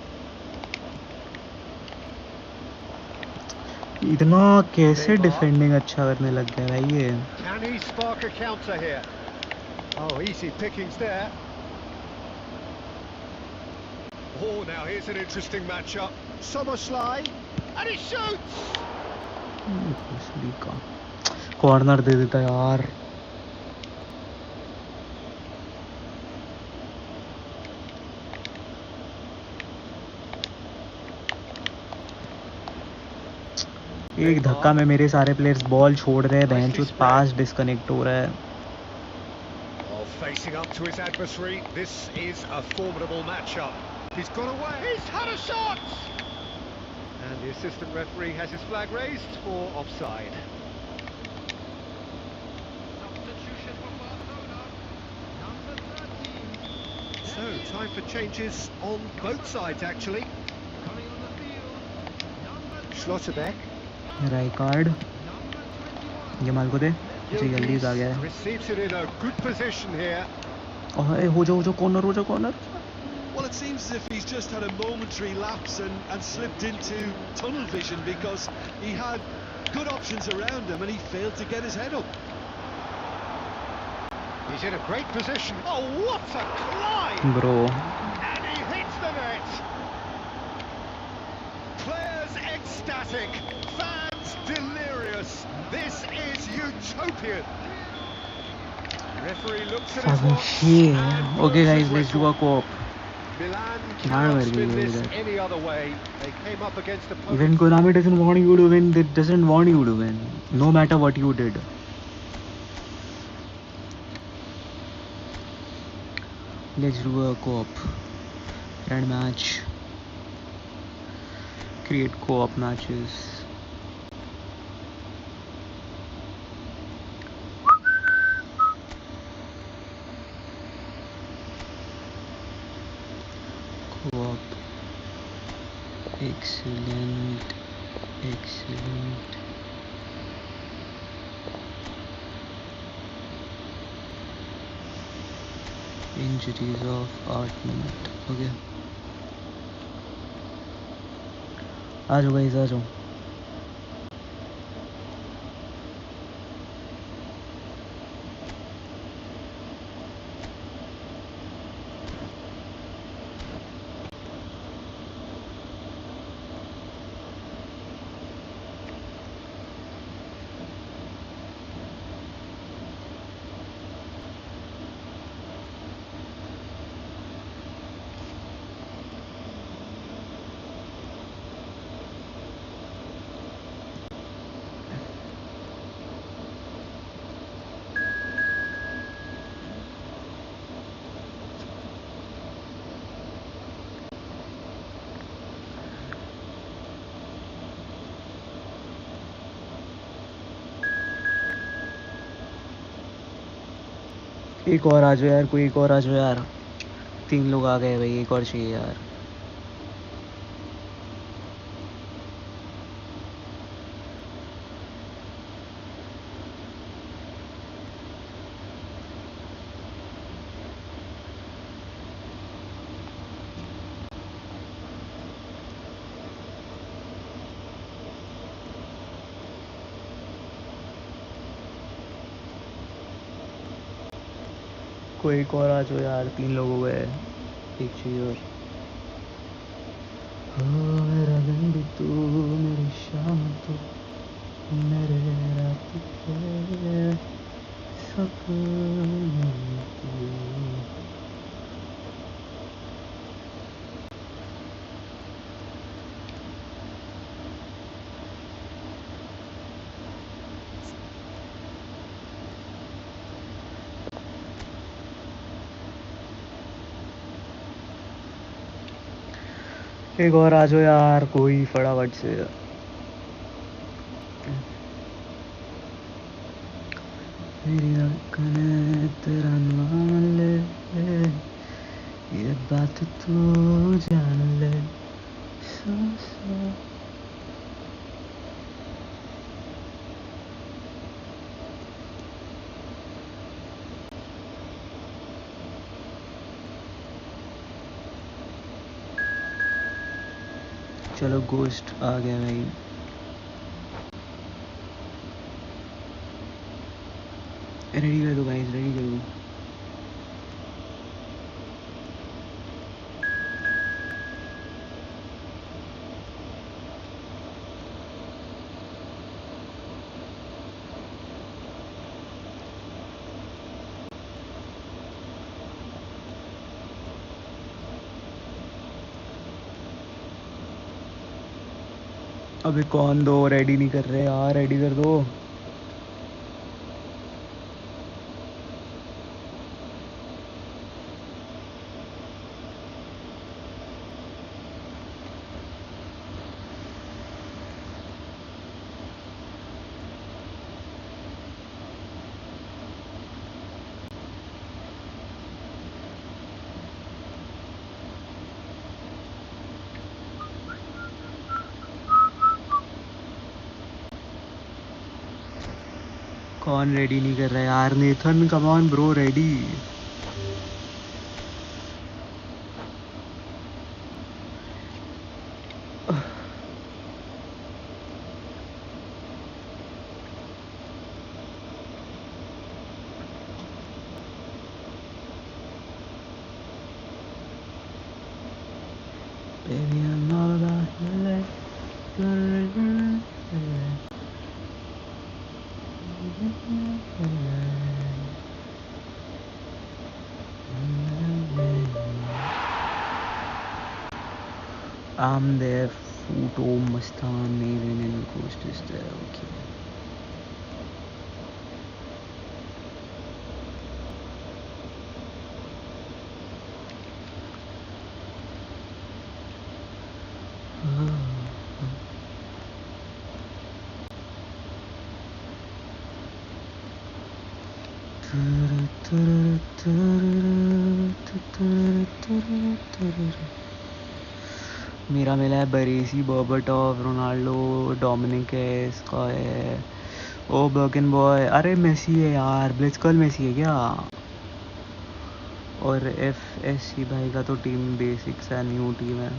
इतना कैसे Neymar. Defending अच्छा करने लग गया भाई ये Can he spark a counter here? Oh, easy pickings there. Oh, now here's an interesting matchup. Soboslai, and he shoots! Corner दे देता यार एक धक्का में मेरे सारे प्लेयर्स बॉल छोड़ रहे हैं बेंच पास डिस्कनेक्ट हो रहा है Oh, facing up to his adversary, this is a formidable matchup. He's got away. He's had a shot! And the assistant referee has his flag raised for offside. Substitution for Barcelona. Number 13. So, time for changes on both sides, actually. Coming on the field. Number 20. Schlotterbeck. Rijkaard Number 21. ये माल को दे, इसे जल्दी आ गया है। Receives it in a good position here. और हो जाओ corner. Well, it seems as if he's just had a momentary lapse and slipped into tunnel vision, because he had good options around him and he failed to get his head up. He's in a great position. Oh, what a climb! Bro. And he hits the net. Players ecstatic, fans delirious. This is utopian. Referee looks at his watch. Shit. Okay guys, let's do a co-op. Milan Mad cannot work spin you this did. any other way. They came up against opponents. Even Konami doesn't want you to win, it doesn't want you to win, no matter what you did. Let's do a co-op. Friend match. Create co-op matches. Co-op. Excellent. Injuries of 8 minutes. Okay. आ जाओ guys, आ जाओ. एक और आ जाओ यार, कोई एक और आ जाओ यार. 3 लोग आ गए भाई, एक और चाहिए यार. कोई एक और आ जाओ यार, 3 लोग हो गए, एक चाहिए और. हो मेरा दिन भी तू, मेरी शाम तू, मेरे रात के सपने तू. एक और आ जाओ यार, कोई फटाफट से. मेरी धड़कनें तेरा नाम ले, ये बात तू जान ले. चलो गोस्ट आ गया भाई. रेडी कर दो गाइस, रेडी कर दो. अबे कौन दो रेडी नहीं कर रहे यार, रेडी कर दो. कौन रेडी नहीं कर रहा है यार? Nathan come on bro, ready. Baby, I'm all about your life. I'm there, Futo Mustan, Maven, and Ghost is there, okay. मेरा मिला है बरेसी, बर्बटॉफ, रोनाल्डो, डोमिनिक है, इसका है ओ बर्गन बॉय। अरे मेसी है यार, ब्लिट्जकल मेसी है क्या? और FSC भाई का तो टीम बेसिक्स है, न्यू टीम है।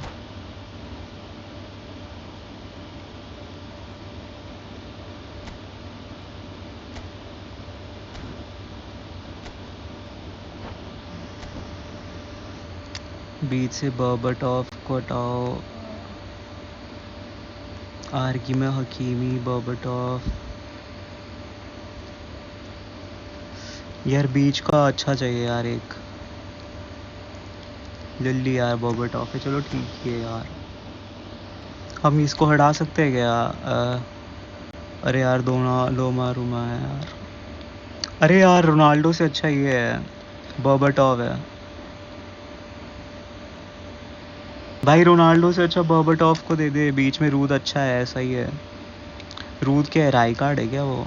बीच से बर्बटॉफ को हटाओ, आर्की में हकीमी, बर्बटॉफ। यार बीच का अच्छा चाहिए यार, एक जल्दी यार। बर्बटॉफ है, चलो ठीक है यार। हम इसको हटा सकते हैं क्या? अरे यार दोनों लोमा रूमा है यार। अरे यार रोनाल्डो से अच्छा ये है, बर्बटॉफ है भाई। रोनाल्डो से अच्छा बर्बटॉफ को दे दे, बीच में रूद अच्छा है, ऐसा ही है। रूद क्या है, राई कार्ड है क्या वो?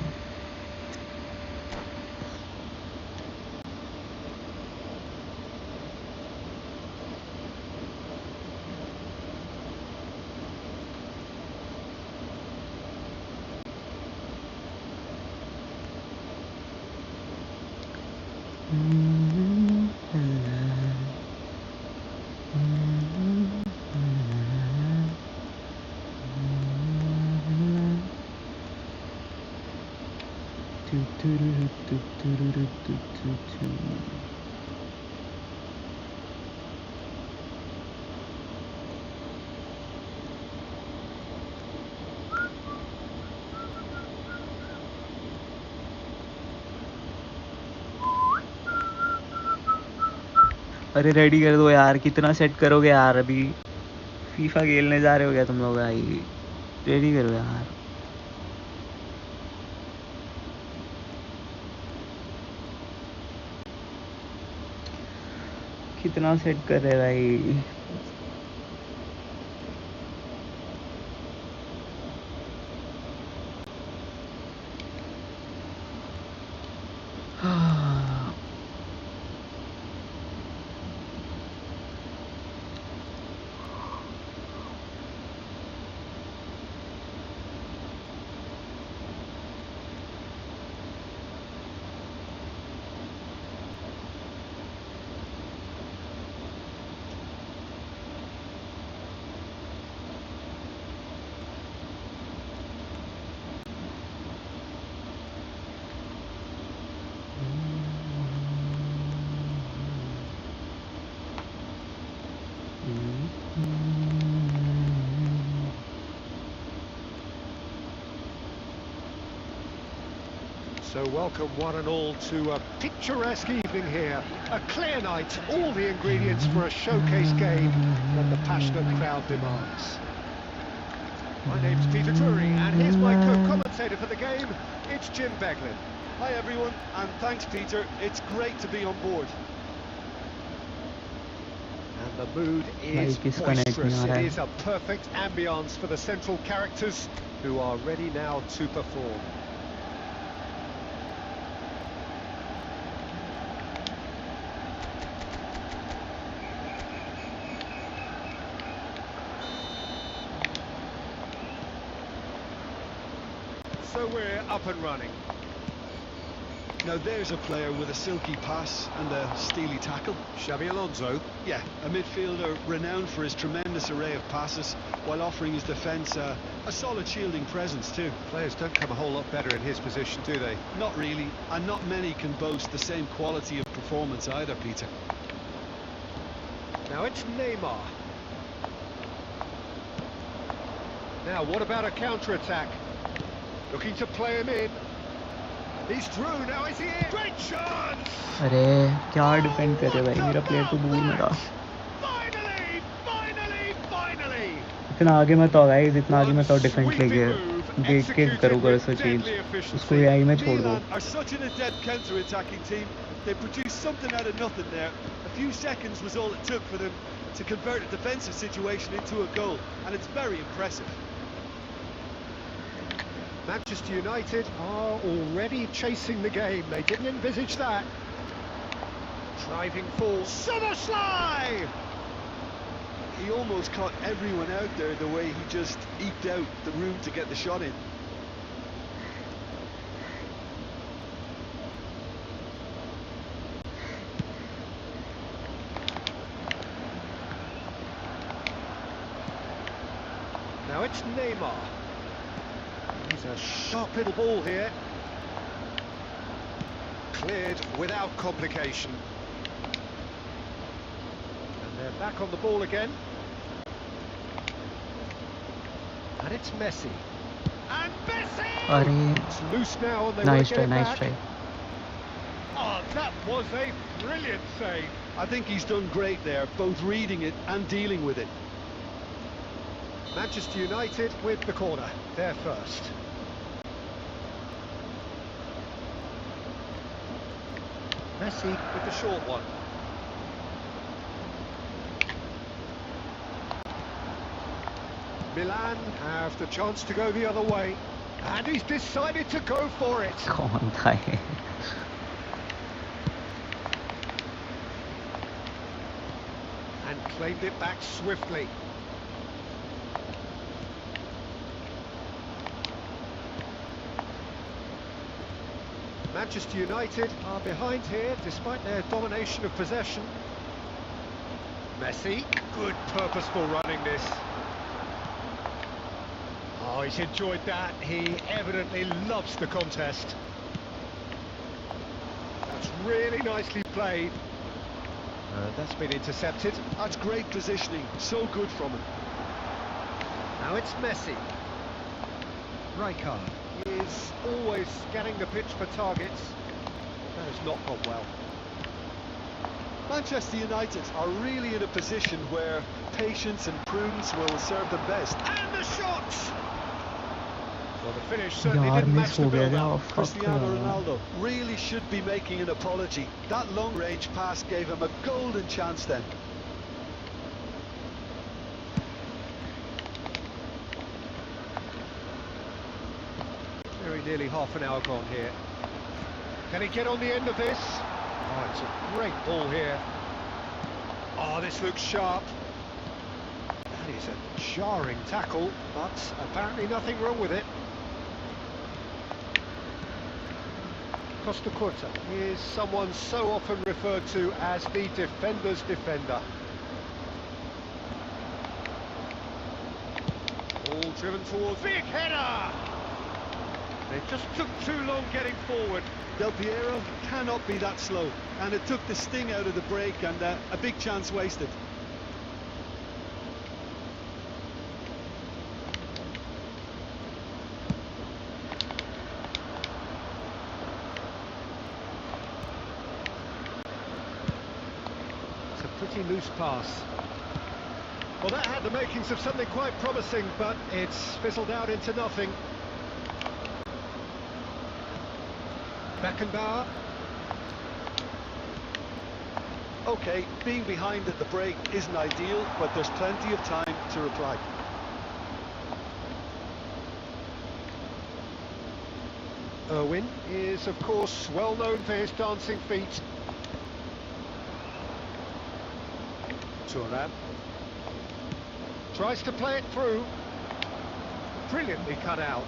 अरे रेडी कर दो यार, कितना सेट करोगे यार? अभी फीफा खेलने जा रहे हो क्या तुम लोग भाई? रेडी करो यार। कितना सेट कर रहे भाई? So welcome one and all to a picturesque evening here. A clear night, all the ingredients for a showcase game that the passionate crowd demands. My name's Peter Drury, and here's my co-commentator for the game. It's Jim Beglin. Hi everyone, and thanks Peter. It's great to be on board. And the mood is boisterous. It is a perfect ambience for the central characters who are ready now to perform. So we're up and running. Now there's a player with a silky pass and a steely tackle. Xabi Alonso. Yeah, a midfielder renowned for his tremendous array of passes while offering his defence a solid shielding presence too. Players don't come a whole lot better in his position, do they? Not really, and not many can boast the same quality of performance either, Peter. Now it's Neymar. Now what about a counter-attack? Looking to play him in. He's through, now is he in? Great chance! अरे क्या defend कर रहे भाई, मेरा player तो दूर में था. इतना आगे मत आओ गाइस, इतना आगे मत आओ डिफेंस लेके. देख के करो कर्सर चेंज, उसको एआई में छोड़ दो. Are such an adept counter-attacking team. They produced something out of nothing there. A few seconds was all it took for them to convert a defensive situation into a goal, and it's very impressive. Manchester United are already chasing the game. They didn't envisage that. Driving full. Summerslide! He almost caught everyone out there the way he just eked out the room to get the shot in. Now it's Neymar. He's a sharp little ball here. Cleared without complication. And they're back on the ball again. And it's Messi. And Messi! अरे It's loose now and they nice want to try, get it nice back. try. Oh, that was a brilliant save. I think he's done great there, both reading it and dealing with it. Manchester United with the corner. They're first. Messi with the short one. Milan have the chance to go the other way. And he's decided to go for it. कौन था ये? And claimed it back swiftly. Manchester United are behind here despite their domination of possession. Messi, good purposeful running this. Oh, he's enjoyed that. He evidently loves the contest. That's really nicely played. That's been intercepted. That's great positioning, so good from him. Now it's Messi. Rijkaard is always scanning the pitch for targets. That has not gone well. Manchester United are really in a position where patience and prudence will serve them best. And the shot! Well, the finish certainly यार didn't miss match the हो गया क्या? build-up. Fuck Cristiano यार. Ronaldo really should be making an apology. That long-range pass gave him a golden chance then. Very nearly half an hour gone here. Can he get on the end of this? Oh, it's a great ball here. Oh, this looks sharp. That is a jarring tackle, but apparently nothing wrong with it. Costa Curta is someone so often referred to as the defender's defender. Ball driven towards big header! They just took too long getting forward. Del Piero cannot be that slow, and it took the sting out of the break and a big chance wasted. It's a pretty loose pass. Well, that had the makings of something quite promising, but it's fizzled out into nothing. Beckenbauer. Okay, being behind at the break isn't ideal, but there's plenty of time to reply. Irwin is, of course, well known for his dancing feet. Thuram tries to play it through. Brilliantly cut out.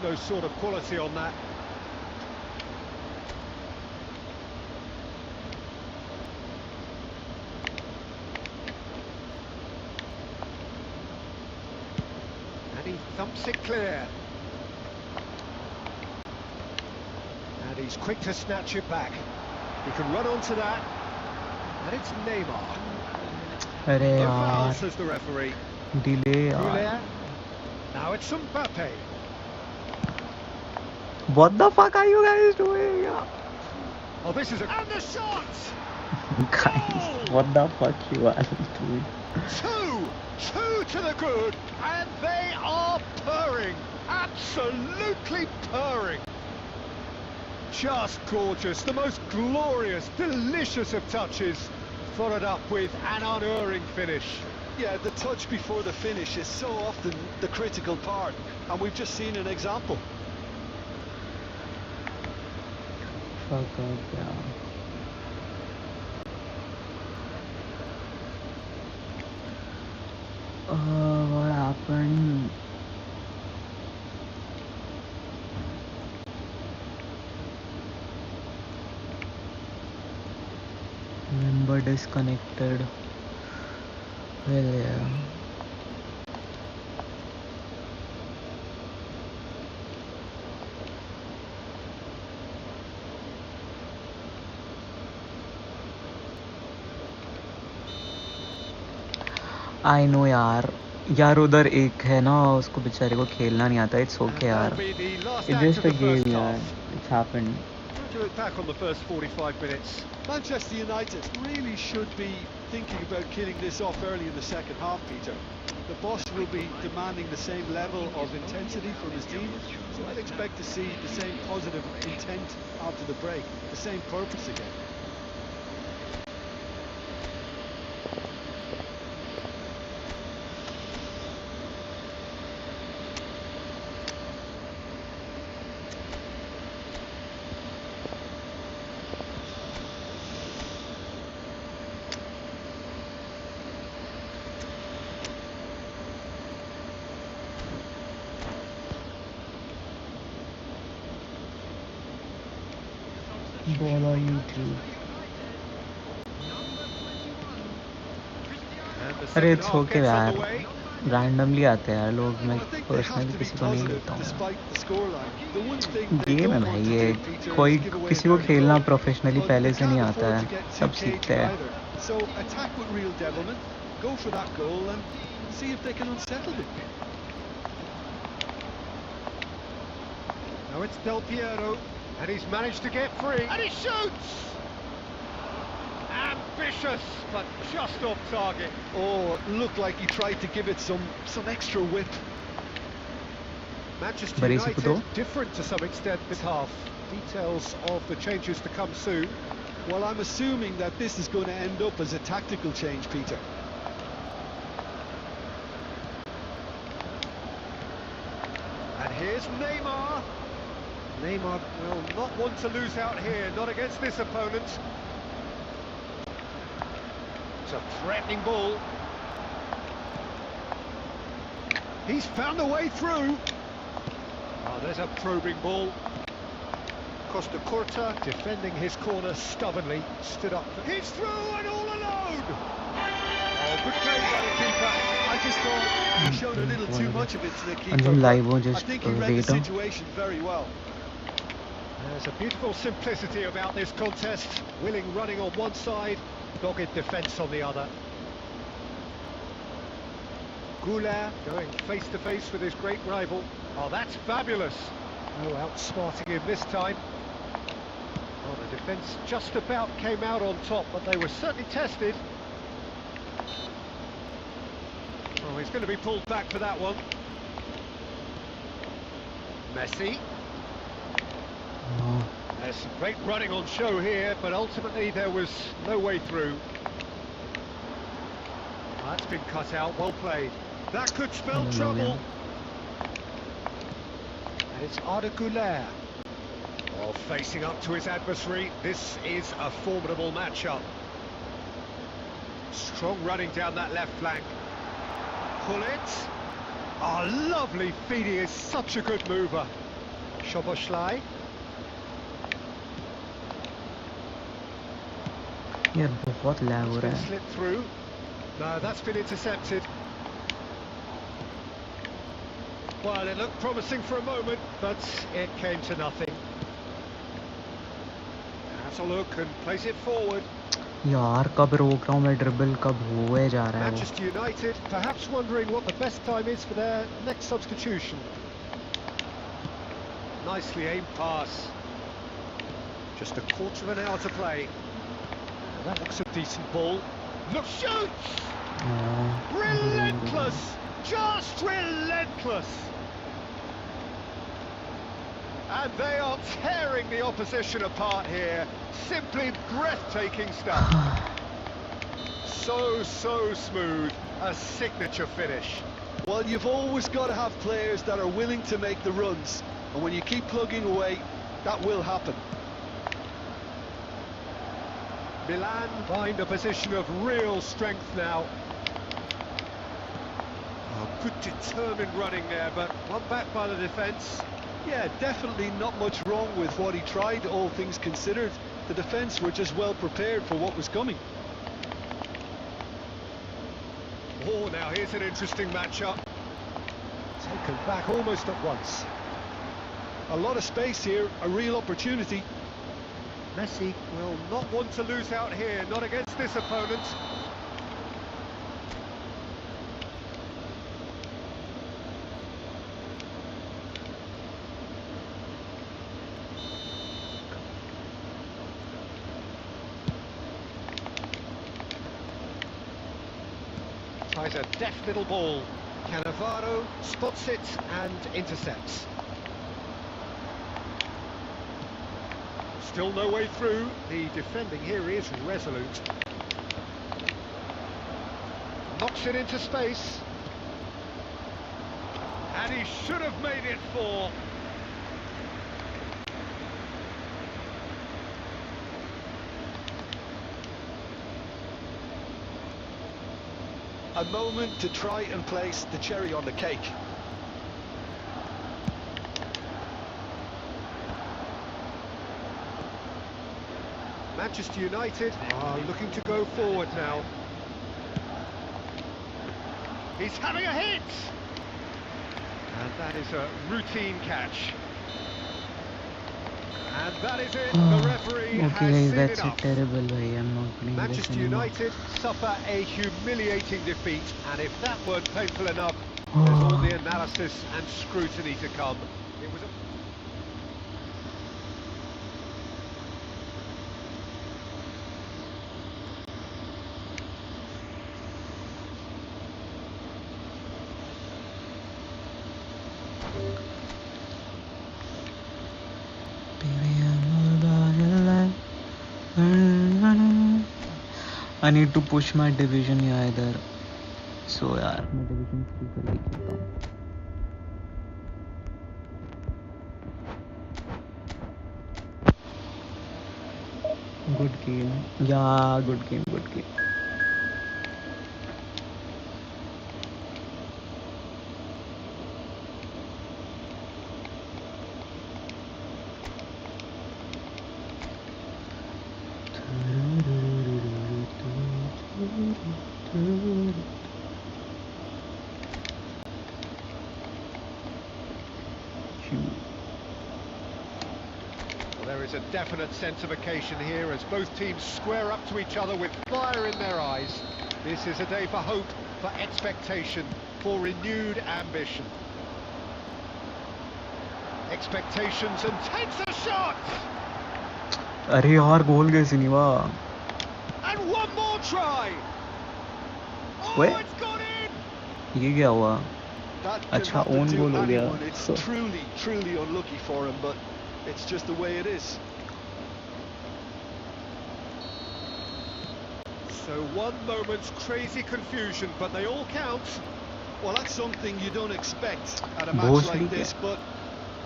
no sort of quality on that. And he thumps it clear. And he's quick to snatch it back. He can run onto that. And it's Neymar. अरे No यार foul, says the referee. Delay यार. Goulet. Now it's Mbappe. What the fuck are you guys doing? Oh, this is a... And the shot! Guys, what the fuck you are doing? Two to the good, and they are purring, absolutely purring. Just gorgeous, the most glorious, delicious of touches, followed up with an unerring finish. Yeah, the touch before the finish is so often the critical part, and we've just seen an example. Fuck up, yeah. What happened? Member disconnected. Well, yeah. I know यार उधर एक है ना उसको बेचारे को खेलना नहीं आता. इट्स ओके यार. It's just a game यार. It's happened. To look back on the first 45 minutes. Manchester United really should be thinking about killing this off early in the second half, Peter. The boss will be demanding the same level of intensity from his team, so I'd expect to see the same positive intent after the break, the same purpose again. Ball on YouTube. अरे it's okay यार. Randomly आते हैं यार लोग. मैं personally किसी को नहीं लेता हूँ. गेम है भाई ये. कोई किसी को खेलना प्रोफेशनली पहले से नहीं आता है. सब सीखते हैं. So attack with real devilment, go for that goal and see if they can unsettle it. Now it's Del Piero, and he's managed to get free. And he shoots! Ambitious, but just off target. Oh, it looked like he tried to give it some extra whip. Manchester United different to some extent this half. Details of the changes to come soon. Well, I'm assuming that this is going to end up as a tactical change, Peter. And here's Neymar. Neymar will not want to lose out here, not against this opponent. It's a threatening ball. He's found a way through. Oh, there's a probing ball. Costa Curta defending his corner stubbornly, stood up. He's through and all alone. Oh, good play by the keeper. I just thought he showed a little too much of it to the keeper. I think he read the situation very well. There's a beautiful simplicity about this contest. Willing running on one side, dogged defence on the other. Goulet going face to face with his great rival. Oh, that's fabulous. No outsmarting him this time. Oh, the defence just about came out on top, but they were certainly tested. Oh, he's going to be pulled back for that one. Messi. Oh. There's some great running on show here, but ultimately there was no way through. That's been cut out, well played. That could spell trouble. And it's Arda Güler. Oh, facing up to his adversary, this is a formidable matchup. Strong running down that left flank. Pull it. Oh, lovely feed, he is such a good mover. Szoboszlai. यार बहुत lag हो रहा है. Slip through. No, that's been intercepted. Well, it looked promising for a moment, but it came to nothing. Has a look and plays it forward. यार कब रोक रहा हूँ मैं ड्रिबल कब हुए जा रहा है वो. Manchester United perhaps wondering what the best time is for their next substitution. Nicely aimed pass. Just a quarter of an hour to play. Well, that looks a decent ball. Look, shoots! Relentless! Just relentless! And they are tearing the opposition apart here. Simply breathtaking stuff. So smooth. A signature finish. Well, you've always got to have players that are willing to make the runs. And when you keep plugging away, that will happen. Milan find a position of real strength now. Oh, good determined running there, but one back by the defence. Yeah, definitely not much wrong with what he tried, all things considered. The defence were just well prepared for what was coming. Oh, now here's an interesting matchup. Taken back almost at once. A lot of space here, a real opportunity. Messi will not want to lose out here, not against this opponent. Tries a deft little ball. Cannavaro spots it and intercepts. Still no way through. The defending here is resolute. Knocks it into space. And he should have made it 4. A moment to try and place the cherry on the cake. Manchester United are looking to go forward now. He's having a hit! And that is a routine catch. And that is it. The referee Okay, has guys, seen that's enough. terrible. Bhai, I'm not playing this Manchester anymore. United suffer a humiliating defeat, and if that weren't painful enough, there's all the analysis and scrutiny to come. It was a I need to push my division here either. So यार मैं division 3 पर ही खेलता हूँ. Good game. Yeah, good game, good game. Well, there is a definite sense of occasion here as both teams square up to each other with fire in their eyes. This is a day for hope, for expectation, for renewed ambition. Expectations and takes a shot! अरे यार गोल कैसे नहीं हुआ? And one more try! Oh, Wait. it's gone in! ये क्या हुआ? That can अच्छा happen own to goal हो गया. anyone. It's truly unlucky for him, but it's just the way it is. So one moment's crazy confusion, but they all count. Well, that's something you don't expect at a match Mostly, like this, yeah. but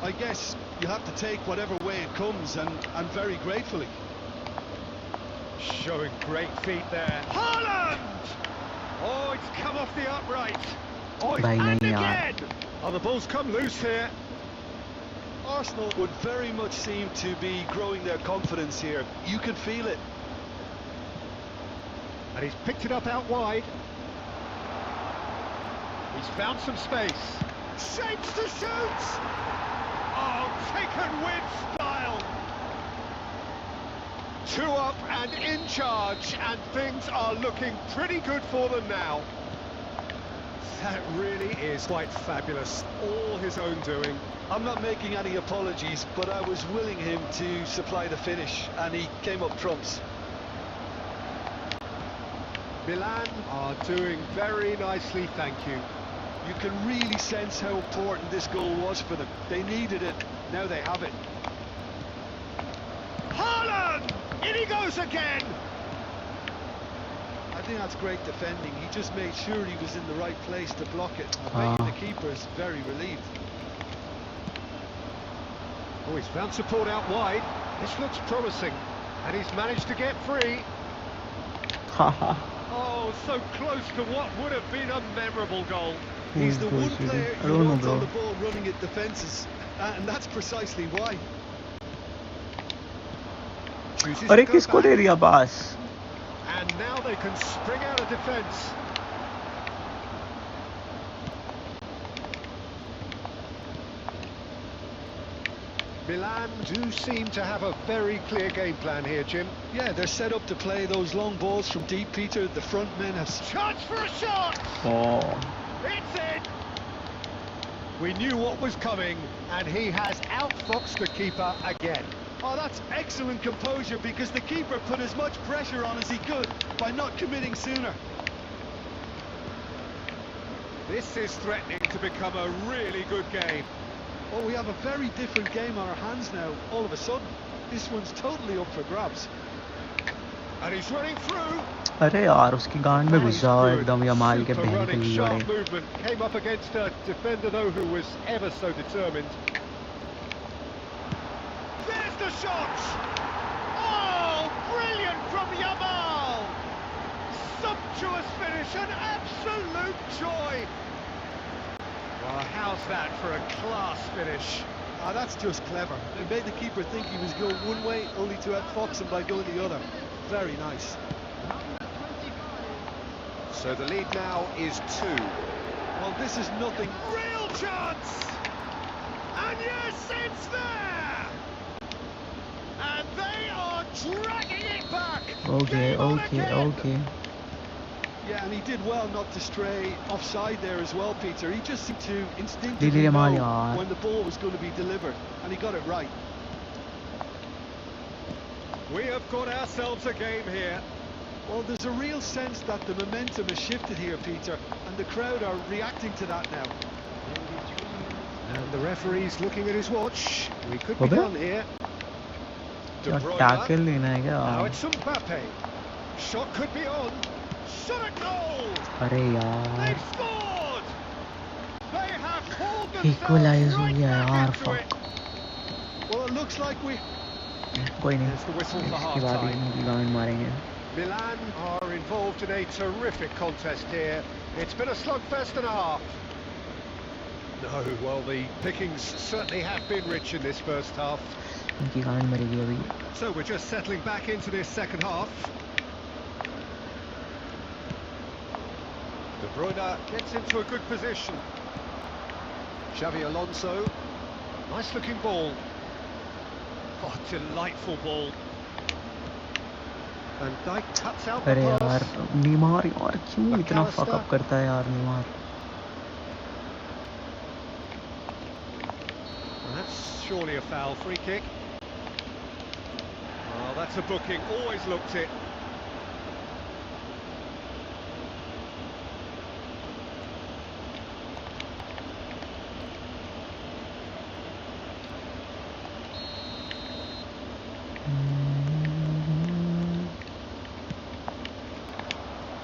I guess you have to take whatever way it comes, and very gratefully. Showing great feet there. Haaland! Oh, it's come off the upright. Oh, it's Bhai, and nahi yaar. again! Oh, the ball's come loose here. Arsenal would very much seem to be growing their confidence here. You can feel it. And he's picked it up out wide. He's found some space. Shapes to shoot! Oh, taken with style! 2 up and in charge, and things are looking pretty good for them now. That really is quite fabulous. All his own doing. I'm not making any apologies, but I was willing him to supply the finish, and he came up trumps. Milan are doing very nicely, thank you. You can really sense how important this goal was for them. They needed it, now they have it. Haaland! In he goes again! I think that's great defending. He just made sure he was in the right place to block it. I bet you the keeper's very relieved. Oh, he's found support out wide. This looks promising. And he's managed to get free. Haha. Oh, so close to what would have been a memorable goal. He's the one player I you don't know, want on bro. the ball running at defences, and that's precisely why. Chooses अरे to go किसको दे back. दिया पास? And now they can spring out of defence. Milan do seem to have a very clear game plan here, Jim. Yeah, they're set up to play those long balls from deep, Peter. The front men have... Chance for a shot! Oh. It's in! We knew what was coming, and he has outfoxed the keeper again. Oh, that's excellent composure, because the keeper put as much pressure on as he could by not committing sooner. This is threatening to become a really good game. Oh, we have a very different game on our hands now, all of a sudden. This one's totally up for grabs. And he's running through. अरे यार उसकी गांड में घुस जाओ एकदम या माल के Super बहन के running, लिए sharp बड़े. movement. Came up against a defender though who was ever so determined. There's the shot! Oh, brilliant from Yamal! Sumptuous finish, an absolute joy! Well, how's that for a class finish? Ah, that's just clever. It made the keeper think he was going one way, only to outfox him by going the other. Very nice. So the lead now is 2. Well, this is nothing. Real chance! And yes, it's there! And they are dragging it back! Okay, Game on okay, again. okay. Yeah, and he did well not to stray offside there as well, Peter. He just seemed to instinctively Dili Yamal know yaar. when the ball was going to be delivered, and he got it right. We have got ourselves a game here. Well, there's a real sense that the momentum has shifted here, Peter, and the crowd are reacting to that now. And the referee's looking at his watch. We could be Okay. done here. De क्या Bruyne. Tackle लेना है क्या? Now it's Mbappe. Shot could be on. Shot a goal! अरे यार. They've scored! They have pulled Equalize themselves हो right गया back यार, into fuck. it. Well, it looks like we... कोई नहीं. There's the whistle for इसके बाद half-time. इनकी गांड मारेंगे. Milan are involved in a terrific contest here. It's been a slugfest and a half. No, well, the pickings certainly have been rich in this first half. इनकी गांड मरेगी अभी. So we're just settling back into this second half. De Bruyne gets into a good position. Xavi Alonso. Nice looking ball. Oh, delightful ball. And Dijk cuts out the अरे यार pass. नीमार यार क्यों इतना McAllister. Fuck up करता है यार नीमार. That's surely a foul. Free kick. Oh, that's a booking. Always looked it.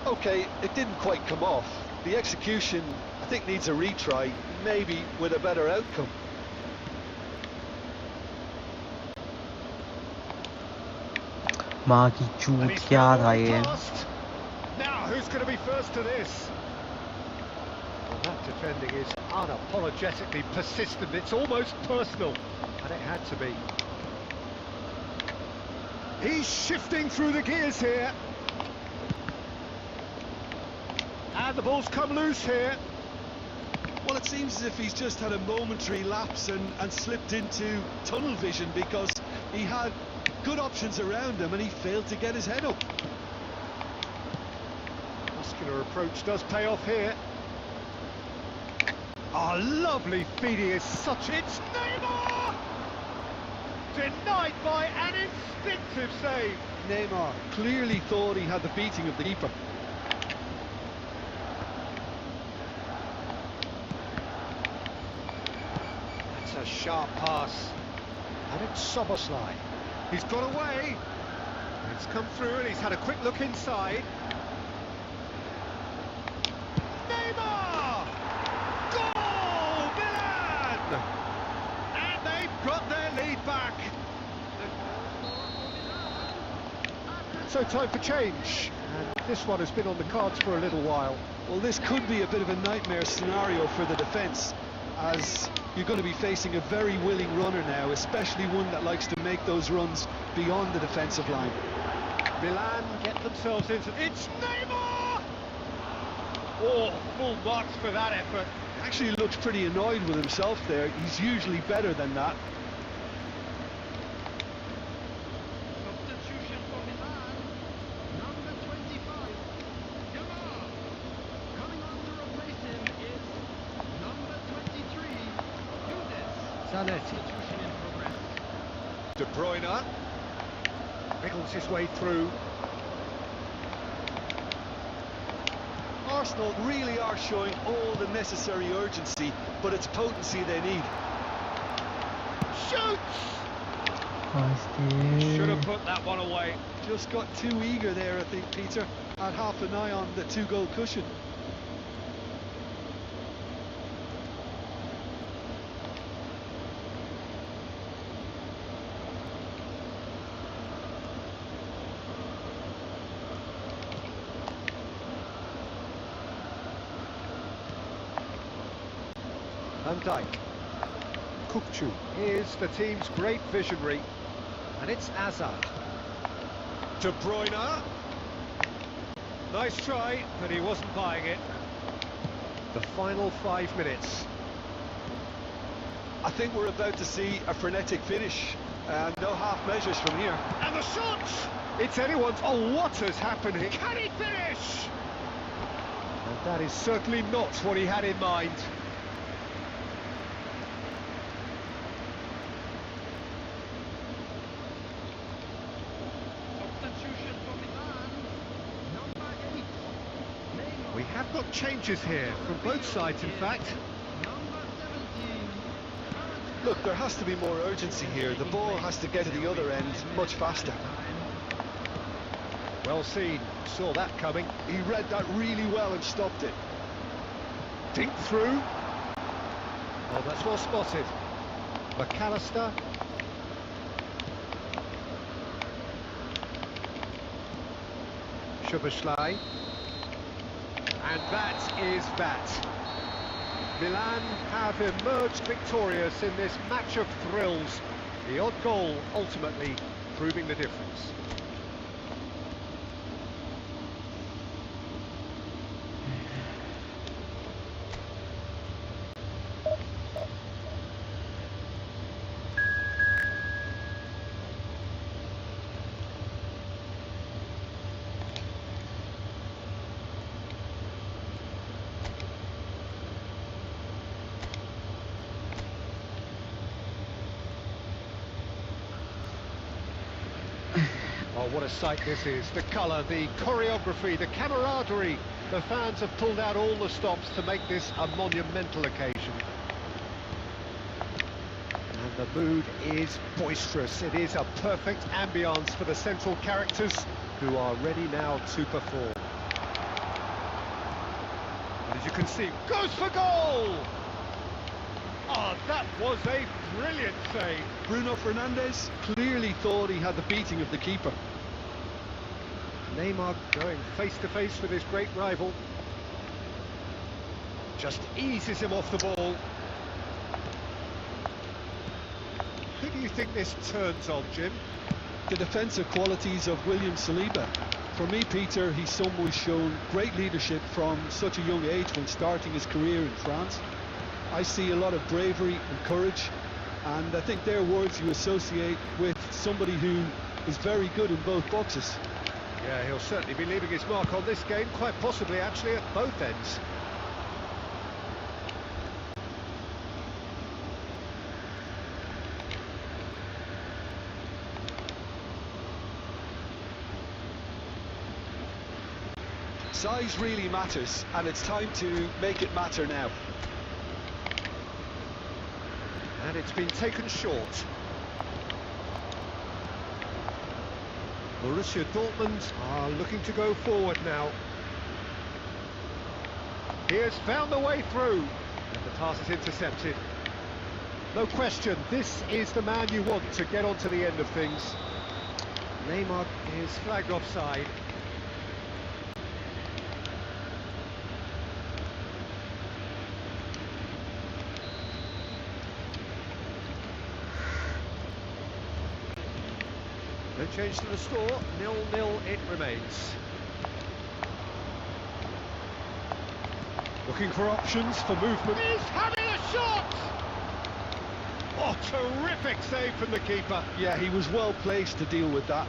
Okay, it didn't quite come off. The execution, I think, needs a retry, maybe with a better outcome. माँ की And चूत he's क्या found था one ये. past. Now, who's going to be first to this? Well, that defending is unapologetically persistent. It's almost personal. And it had to be. He's shifting through the gears here. And the ball's come loose here. Well, it seems as if he's just had a momentary lapse and slipped into tunnel vision, because he had good options around him and he failed to get his head up. Muscular approach does pay off here. Oh, lovely feeding is such... It's Neymar! Denied by an instinctive save. Neymar clearly thought he had the beating of the keeper. That's a sharp pass. And it's Soboslai. He's got away. It's come through and he's had a quick look inside. Neymar! Goal! Milan! And they've got their lead back. So time for change. And this one has been on the cards for a little while. Well, this could be a bit of a nightmare scenario for the defence, as you're going to be facing a very willing runner now, especially one that likes to make those runs beyond the defensive line. Milan get themselves into... It's Neymar! Oh, full marks for that effort. Actually looks pretty annoyed with himself there. He's usually better than that. Substitution for Milan. Number 25. Yamal. Coming on to replace him is number 23. Yudes. Zanetti. Substitution in progress. De Bruyne wriggles his way through. Arsenal really are showing all the necessary urgency, but it's potency they need. Shoots! Nice, Should have put that one away. Just got too eager there, I think, Peter. Had half an eye on the two-goal cushion. Van Dijk. Kukçu is the team's great visionary, and it's Hazard. De Bruyne. Nice try, but he wasn't buying it. The final 5 minutes. I think we're about to see a frenetic finish, and no half measures from here. And the shot! It's anyone's... Oh, what has happened here? Can he finish? And that is certainly not what he had in mind. Substitution for Milan. Number 8. Neymar. We have got changes here, from both sides in fact. Number 17. Look, there has to be more urgency here. The ball has to get to the other end much faster. Well seen, saw that coming. He read that really well and stopped it. Dink through. Oh, that's well spotted. McAllister. Szoboszlai. And that is that. Milan have emerged victorious in this match of thrills. The odd goal ultimately proving the difference. Oh, what a sight this is. The colour, the choreography, the camaraderie. The fans have pulled out all the stops to make this a monumental occasion. And the mood is boisterous. It is a perfect ambience for the central characters who are ready now to perform. And as you can see, goes for goal! Oh, that was a brilliant save. Bruno Fernandes clearly thought he had the beating of the keeper. Neymar going face to face with his great rival. Just eases him off the ball. you think this turns on, Jim? The defensive qualities of William Saliba. For me, Peter, he's someone who's shown great leadership from such a young age when starting his career in France. I see a lot of bravery and courage, and I think they're words you associate with somebody who is very good in both boxes. Yeah, he'll certainly be leaving his mark on this game, quite possibly actually at both ends. Size really matters, and it's time to make it matter now. And it's been taken short. Borussia Dortmund are looking to go forward now. He has found the way through, and the pass is intercepted. No question, this is the man you want to get onto the end of things. Neymar is flagged offside. No change to the score, 0-0 it remains. Looking for options for movement. He's having a shot! Oh, terrific save from the keeper. Yeah, he was well placed to deal with that.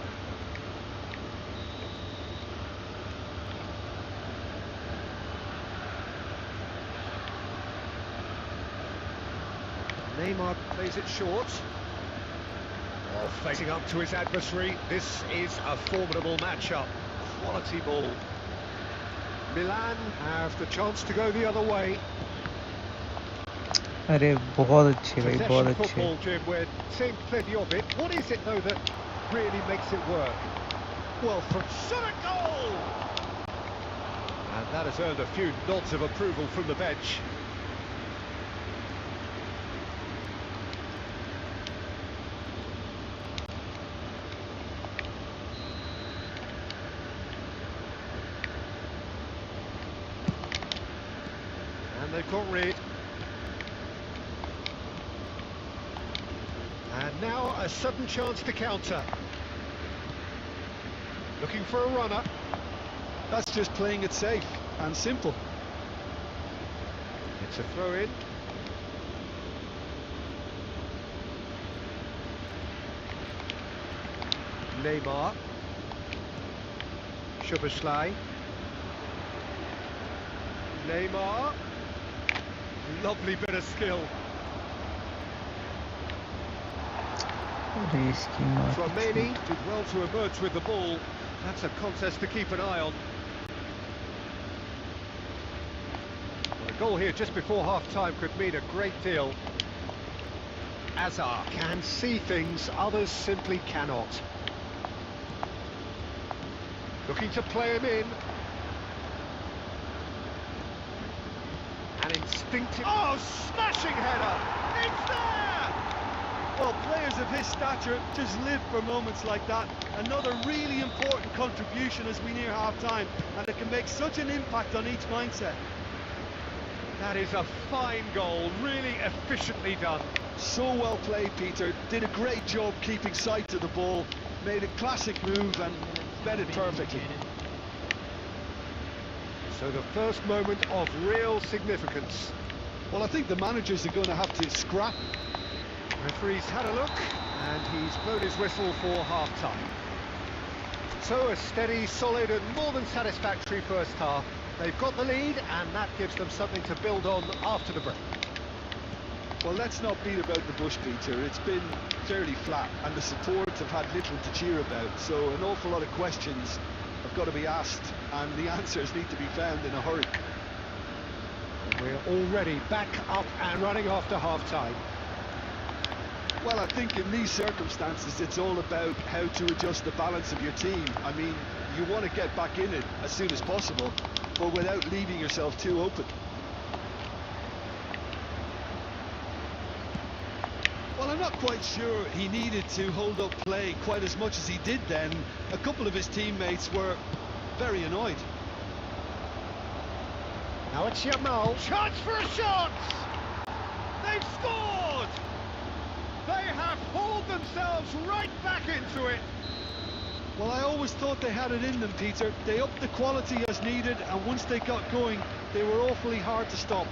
Neymar plays it short. Oh, facing up to his adversary. This is a formidable matchup. Quality ball. Milan have the chance to go the other way. अरे बहुत अच्छे भाई बहुत Possession अच्छे football, Jim, we're seeing plenty of it. What is it, though, that really makes it work? Well, from shot at goal! And that has earned a few nods of approval from the bench. And they've got rid. And now a sudden chance to counter. Looking for a runner. That's just playing it safe and simple. It's a throw in. Neymar. Szoboszlai. Neymar. Lovely bit of skill. अरे इसकी माँ Flamini did well to emerge with the ball. That's a contest to keep an eye on. Well, a goal here just before half-time could mean a great deal. Azar can see things others simply cannot. Looking to play him in. An instinctive... Oh, smashing header! It's there! Well, players of his stature just live for moments like that. Another really important contribution as we near half-time, and it can make such an impact on each mindset. That is a fine goal, really efficiently done. So well played, Peter. Did a great job keeping sight of the ball, made a classic move and fed it perfectly. So the first moment of real significance. Well, I think the managers are going to have to scrap. Referee's had a look, and he's blown his whistle for half-time. So a steady, solid and more than satisfactory first half. They've got the lead, and that gives them something to build on after the break. Well, let's not beat about the bush, Peter. It's been fairly flat, and the supports have had little to cheer about, so an awful lot of questions have got to be asked, and the answers need to be found in a hurry. And we're already back up and running after half-time. Well, I think in these circumstances it's all about how to adjust the balance of your team. I mean, you want to get back in it as soon as possible, but without leaving yourself too open. Well, I'm not quite sure he needed to hold up play quite as much as he did then. A couple of his teammates were very annoyed. Now it's Yamal. Chance for a shot! They've scored! They have pulled pulled themselves right back into it. Well, I always thought they had it in them, Peter. They upped the quality as needed, and once they got going, they were awfully hard to stop.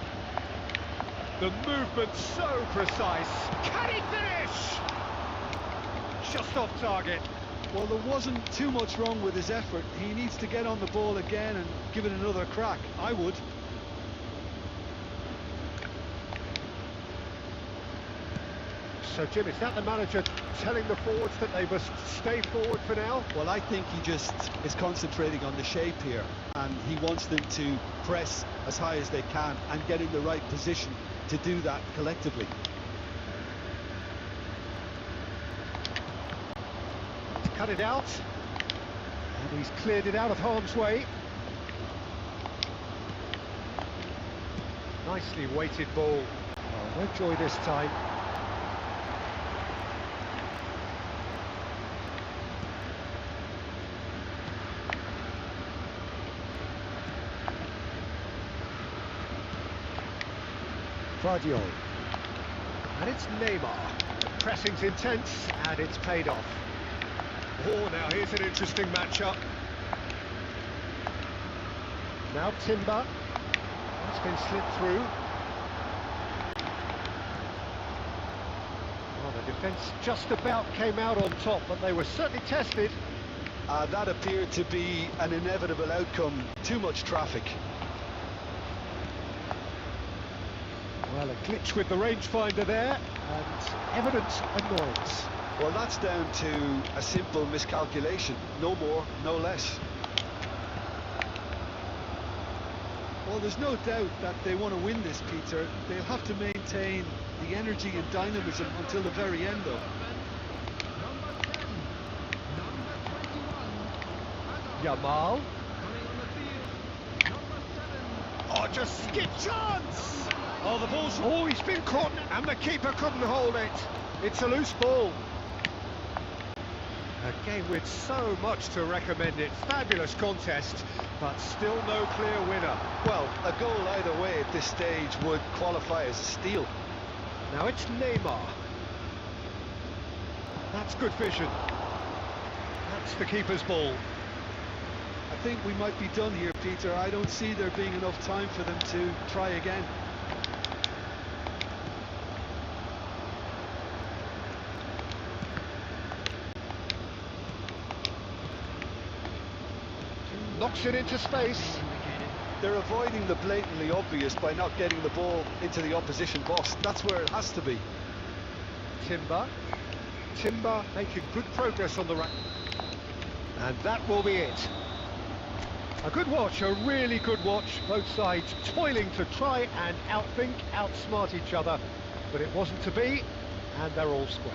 The movement so precise. Can he finish? Just off target. Well, there wasn't too much wrong with his effort. He needs to get on the ball again and give it another crack. I would. So, Jim, is that the manager telling the forwards that they must stay forward for now? Well, I think he just is concentrating on the shape here, and he wants them to press as high as they can and get in the right position to do that collectively. Cut it out, and he's cleared it out of harm's way. Nicely weighted ball. Oh, no joy this time. Vardiol. And it's Neymar. Pressing's intense, and it's paid off. Oh, now here's an interesting matchup. Now Timber. That's been slipped through. Well, the defence just about came out on top, but they were certainly tested. That appeared to be an inevitable outcome. Too much traffic. Well, a glitch with the rangefinder there, and evident annoyance. Well, that's down to a simple miscalculation. No more, no less. Well, there's no doubt that they want to win this, Peter. They'll have to maintain the energy and dynamism until the very end, though. Number 10, number 21, Yamal. coming on the field, number 7. Oh, just skip chance! Oh, the ball's... Oh, he's been caught, and the keeper couldn't hold it. It's a loose ball. A game with so much to recommend it. Fabulous contest, but still no clear winner. Well, a goal either way at this stage would qualify as a steal. Now it's Neymar. That's good vision. That's the keeper's ball. I think we might be done here, Peter. I don't see there being enough time for them to try again. Knocks it into space. They're avoiding the blatantly obvious by not getting the ball into the opposition box. That's where it has to be. Timber. Timber making good progress on the right. And that will be it. A good watch, a really good watch. Both sides toiling to try and outthink, outsmart each other. But it wasn't to be, and they're all square.